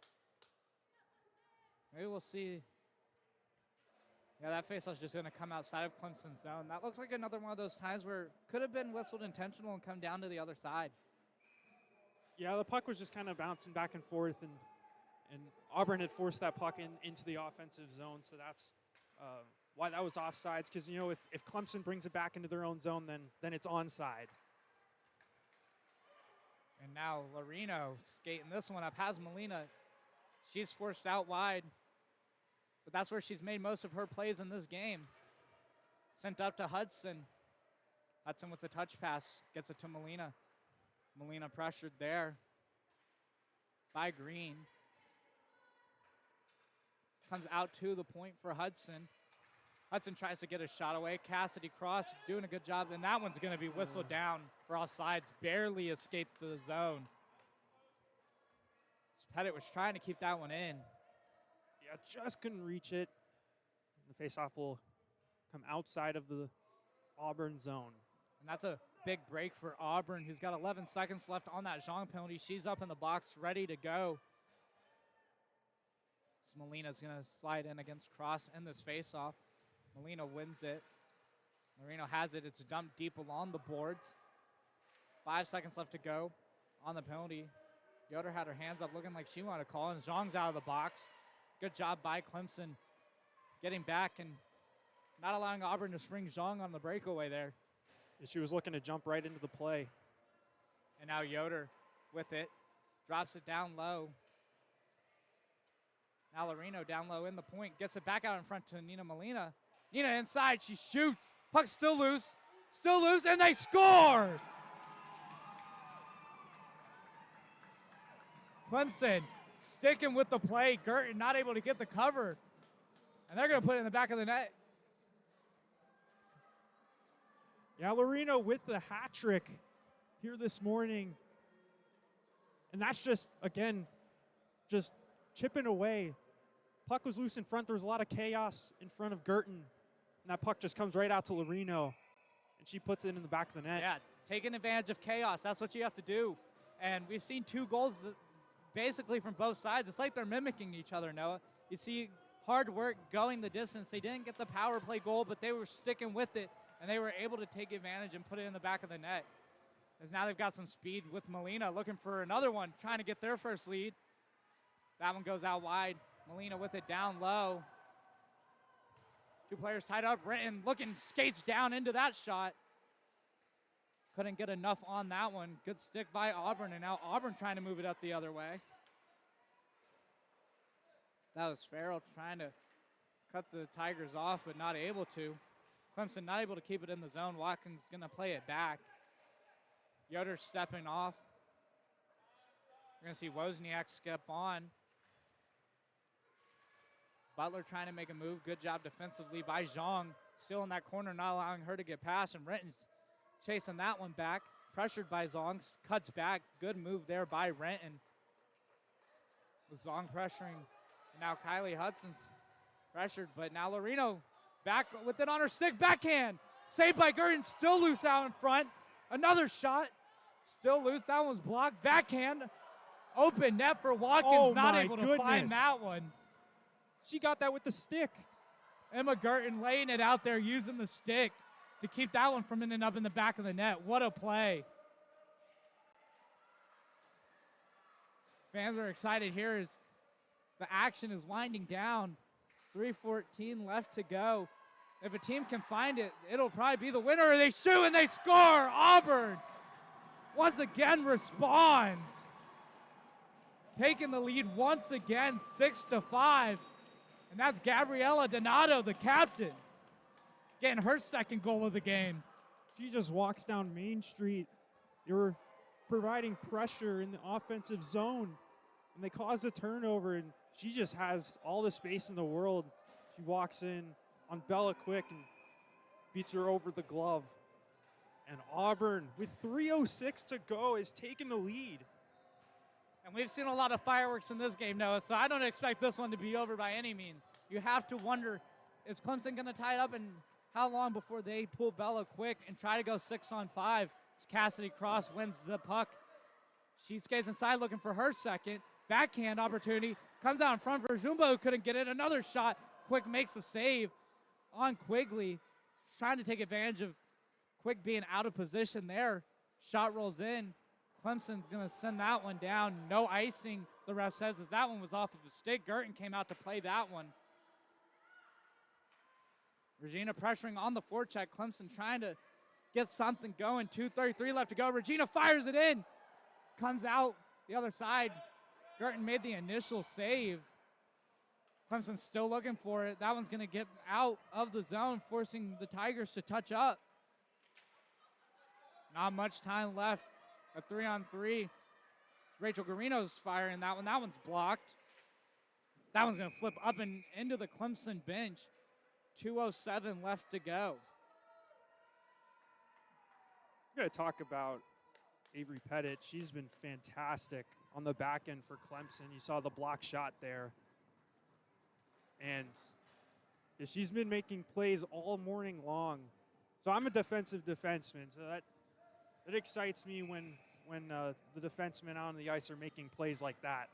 Maybe we'll see. Yeah, that faceoff's just going to come outside of Clemson's zone. That looks like another one of those times where it could have been whistled intentional and come down to the other side. Yeah, the puck was just kind of bouncing back and forth, and Auburn had forced that puck into the offensive zone, so that's why that was offsides, because, if Clemson brings it back into their own zone, then it's onside. And now Larino skating this one up, has Molina. She's forced out wide, but that's where she's made most of her plays in this game. Sent up to Hudson. Hudson with the touch pass, gets it to Molina. Molina pressured there by Green. Comes out to the point for Hudson. Hudson tries to get a shot away. Cassidy Cross doing a good job, and that one's going to be whistled down for offsides. Barely escaped the zone. Pettit was trying to keep that one in. Yeah, just couldn't reach it. The faceoff will come outside of the Auburn zone. And that's a big break for Auburn, who's got 11 seconds left on that Zhang penalty. She's up in the box, ready to go. So Molina's going to slide in against Cross in this faceoff. Molina wins it. Marino has it. It's dumped deep along the boards. 5 seconds left to go on the penalty. Yoder had her hands up looking like she wanted to call, and Zhang's out of the box. Good job by Clemson getting back and not allowing Auburn to spring Zhang on the breakaway there. She was looking to jump right into the play. And now Yoder with it. Drops it down low. Now Larino down low in the point. Gets it back out in front to Nina Molina. Nina inside. She shoots. Puck's still loose. Still loose, and they score! Clemson sticking with the play. Girton not able to get the cover. And they're going to put it in the back of the net. Yeah, Larino with the hat trick here this morning. And that's just, again, just chipping away. Puck was loose in front. There was a lot of chaos in front of Girton. And that puck just comes right out to Larino. And she puts it in the back of the net. Yeah, taking advantage of chaos. That's what you have to do. And we've seen 2 goals basically from both sides. It's like they're mimicking each other, Noah. You see hard work going the distance. They didn't get the power play goal, but they were sticking with it and they were able to take advantage and put it in the back of the net. As now they've got some speed with Molina looking for another one, trying to get their first lead. That one goes out wide. Molina with it down low. Two players tied up. Renton looking, skates down into that shot. Couldn't get enough on that one. Good stick by Auburn, and now Auburn trying to move it up the other way. That was Farrell trying to cut the Tigers off, but not able to. Clemson not able to keep it in the zone. Watkins going to play it back. Yoder stepping off. We're going to see Wozniak step on. Butler trying to make a move. Good job defensively by Zhang. Still in that corner, not allowing her to get past. And Renton's chasing that one back. Pressured by Zhang. Cuts back. Good move there by Renton. With Zhang pressuring. And now Kylie Hudson's pressured. But now Lorino back with it on her stick. Backhand. Saved by Gurton. Still loose out in front. Another shot. Still loose. That one was blocked. Backhand. Open net for Watkins. Oh, not able to find that one. She got that with the stick. Emma Gurton laying it out there using the stick to keep that one from ending up in the back of the net. What a play. Fans are excited here as the action is winding down. 3:14 left to go. If a team can find it, it'll probably be the winner. They shoot and they score. Auburn once again responds. Taking the lead once again, 6-5. And that's Gabriella Donato, the captain, getting her second goal of the game. She just walks down Main Street. They were providing pressure in the offensive zone, and they cause a turnover, and she just has all the space in the world. She walks in on Bella Quick and beats her over the glove. And Auburn, with 3:06 to go, is taking the lead. And we've seen a lot of fireworks in this game, Noah, so I don't expect this one to be over by any means. You have to wonder, is Clemson going to tie it up, and how long before they pull Bella Quick and try to go 6-on-5? As Cassidy Cross wins the puck. She skates inside looking for her second. Backhand opportunity. Comes out in front for Jumbo, who couldn't get it. Another shot. Quick makes a save on Quigley. Trying to take advantage of Quick being out of position there. Shot rolls in. Clemson's going to send that one down. No icing, the ref says, as that one was off of a stick. Gurton came out to play that one. Regina pressuring on the forecheck. Clemson trying to get something going. 2:33 left to go. Regina fires it in. Comes out the other side. Gurton made the initial save. Clemson's still looking for it. That one's going to get out of the zone, forcing the Tigers to touch up. Not much time left. A 3-on-3. Rachel Garino's firing that one. That one's blocked. That one's going to flip up and into the Clemson bench. 2:07 left to go. We're going to talk about Avery Pettit. She's been fantastic on the back end for Clemson. You saw the block shot there. And she's been making plays all morning long. So I'm a defensive defenseman, so that excites me when the defensemen out on the ice are making plays like that.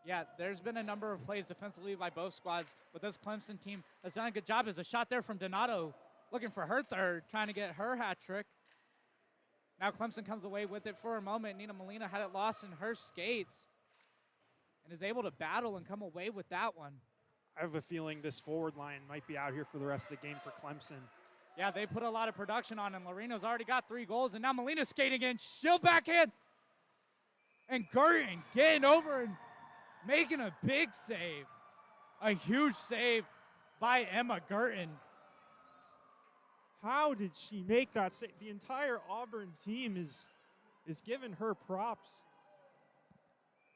Yeah, there's been a number of plays defensively by both squads, but this Clemson team has done a good job. There's a shot there from Donato, looking for her third, trying to get her hat trick. Now Clemson comes away with it for a moment. Nina Molina had it lost in her skates and is able to battle and come away with that one. I have a feeling this forward line might be out here for the rest of the game for Clemson. Yeah, they put a lot of production on, and Lorino's already got 3 goals, and now Molina's skating in. She'll backhand. And Gurton getting over and making a big save. A huge save by Emma Gurton. How did she make that save? The entire Auburn team is giving her props.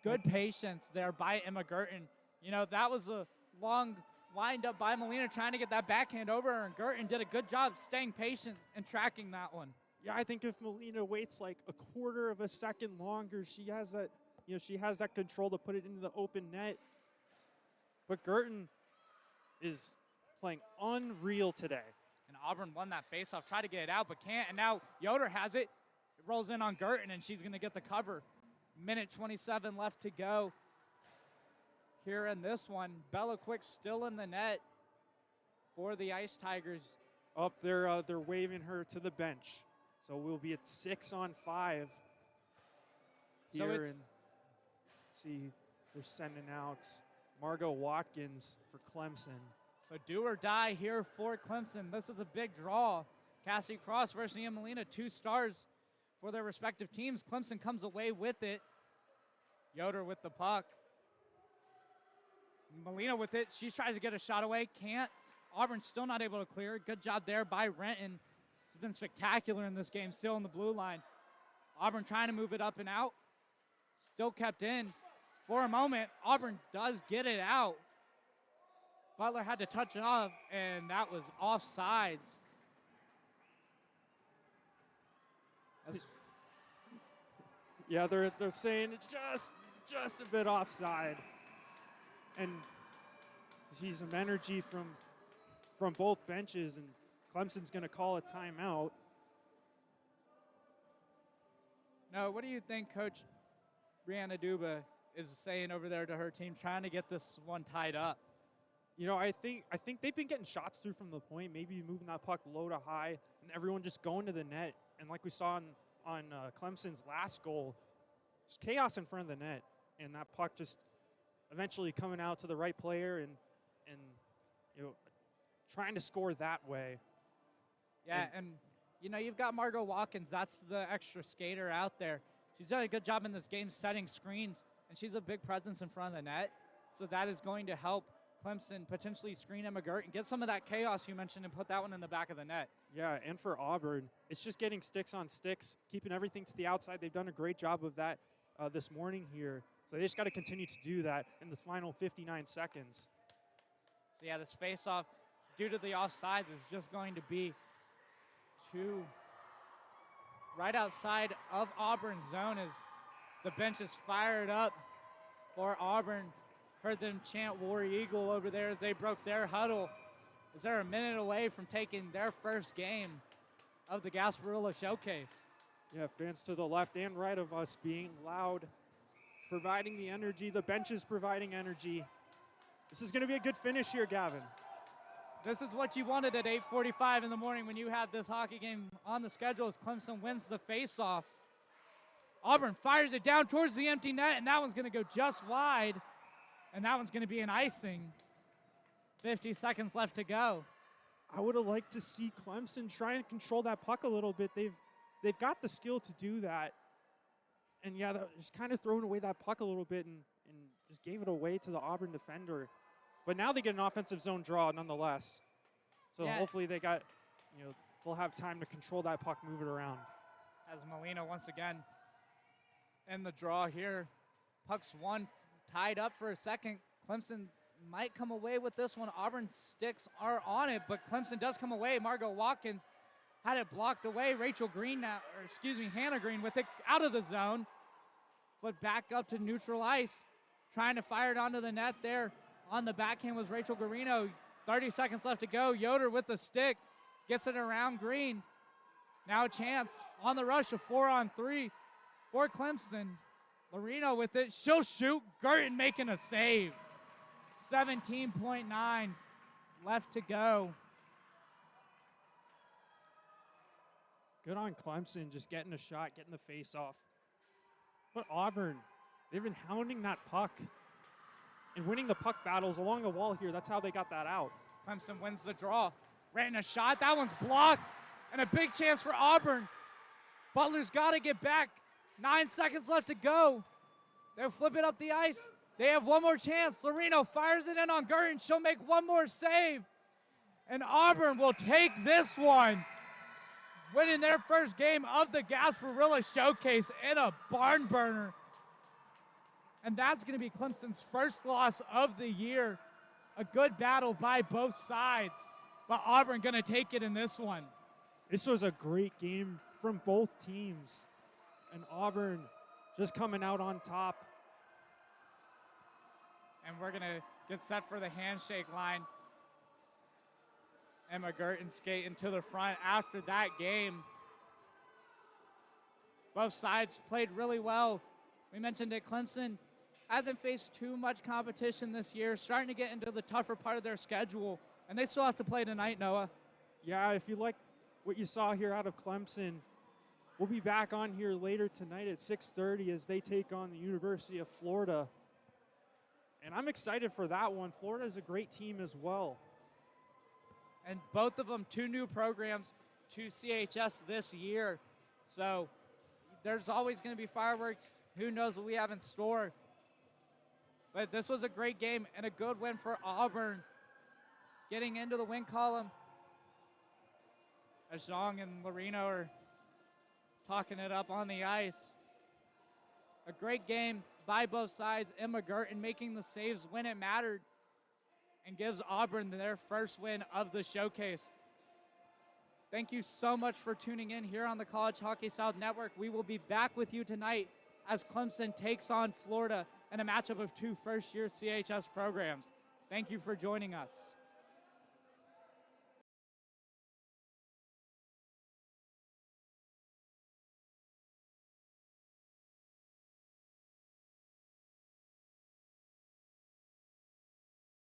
Good patience there by Emma Gurton. You know, that was a long wind up by Molina trying to get that backhand over, and Gurton did a good job staying patient and tracking that one. Yeah, I think if Molina waits like a quarter of a second longer, she has that control to put it into the open net. But Gurton is playing unreal today. And Auburn won that faceoff, tried to get it out, but can't. And now Yoder has it. It rolls in on Gurton, and she's going to get the cover. Minute 27 left to go here in this one. Bella Quick still in the net for the Ice Tigers. Up they're waving her to the bench. So we'll be at 6-on-5 So here. it's- And see, they're sending out Margot Watkins for Clemson. So do or die here for Clemson. This is a big draw. Cassidy Cross versus Nia Molina, 2 stars for their respective teams. Clemson comes away with it. Yoder with the puck. Molina with it. She tries to get a shot away. Can't. Auburn still not able to clear. Good job there by Renton. She's been spectacular in this game, still in the blue line. Auburn trying to move it up and out. Still kept in. For a moment, Auburn does get it out. Butler had to touch it off, and that was offsides. Yeah, they're saying it's just a bit offside. And you see some energy from both benches, and Clemson's going to call a timeout. No, what do you think Coach Brianna Duba is saying over there to her team, trying to get this one tied up? You know, I think they've been getting shots through from the point, maybe moving that puck low to high, and everyone just going to the net. And like we saw on Clemson's last goal, just chaos in front of the net, and that puck just eventually coming out to the right player and you know, trying to score that way. Yeah, and you know, you've got Margot Watkins. That's the extra skater out there. She's done a good job in this game setting screens, and she's a big presence in front of the net. So that is going to help Clemson potentially screen Emma Gert and get some of that chaos you mentioned and put that one in the back of the net. Yeah, and for Auburn, it's just getting sticks on sticks, keeping everything to the outside. They've done a great job of that this morning here. So they just got to continue to do that in the final 59 seconds. So yeah, this face-off, due to the offsides, is just going to be right outside of Auburn's zone as the bench is fired up for Auburn. Heard them chant War Eagle over there as they broke their huddle, as they're a minute away from taking their first game of the Gasparilla Showcase. Yeah, fans to the left and right of us being loud, providing the energy. The bench is providing energy. This is going to be a good finish here, Gavin. This is what you wanted at 8:45 in the morning when you had this hockey game on the schedule as Clemson wins the faceoff. Auburn fires it down towards the empty net, and that one's going to go just wide, and that one's going to be an icing. 50 seconds left to go. I would have liked to see Clemson try and control that puck a little bit. They've got the skill to do that. And yeah, just kind of throwing away that puck a little bit and just gave it away to the Auburn defender. But now they get an offensive zone draw nonetheless. So Yeah. hopefully they'll have time to control that puck, move it around. As Molina once again in the draw here. Puck's one tied up for a second. Clemson might come away with this one. Auburn sticks are on it, but Clemson does come away. Margot Watkins had it blocked away. Hannah Green with it out of the zone. Flip back up to neutral ice. Trying to fire it onto the net there. On the backhand was Rachel Garino. 30 seconds left to go. Yoder with the stick. Gets it around Green. Now a chance on the rush, a 4-on-3 for Clemson. Lorino with it. She'll shoot. Gurton making a save. 17.9 left to go. Good on Clemson, just getting a shot, getting the face off. But Auburn, they've been hounding that puck and winning the puck battles along the wall here. That's how they got that out. Clemson wins the draw. Ran a shot. That one's blocked. And a big chance for Auburn. Butler's got to get back. 9 seconds left to go. They'll flip it up the ice. They have one more chance. Lorino fires it in on Gurton. She'll make one more save. And Auburn will take this one, winning their first game of the Gasparilla Showcase in a barn burner. And that's going to be Clemson's first loss of the year. A good battle by both sides, but Auburn going to take it in this one. This was a great game from both teams. And Auburn just coming out on top. And we're going to get set for the handshake line. Emma Gurton skating to the front after that game. Both sides played really well. We mentioned that Clemson hasn't faced too much competition this year, starting to get into the tougher part of their schedule. And they still have to play tonight, Noah. Yeah, if you like what you saw here out of Clemson, we'll be back on here later tonight at 6:30 as they take on the University of Florida. And I'm excited for that one. Florida is a great team as well. And both of them, 2 new programs to CHS this year. So there's always going to be fireworks. Who knows what we have in store. But this was a great game and a good win for Auburn, getting into the win column. As Zhang and Loreno are talking it up on the ice. A great game by both sides. Emma Gerton making the saves when it mattered and gives Auburn their first win of the showcase. Thank you so much for tuning in here on the College Hockey South Network. We will be back with you tonight as Clemson takes on Florida in a matchup of 2 first-year CHS programs. Thank you for joining us.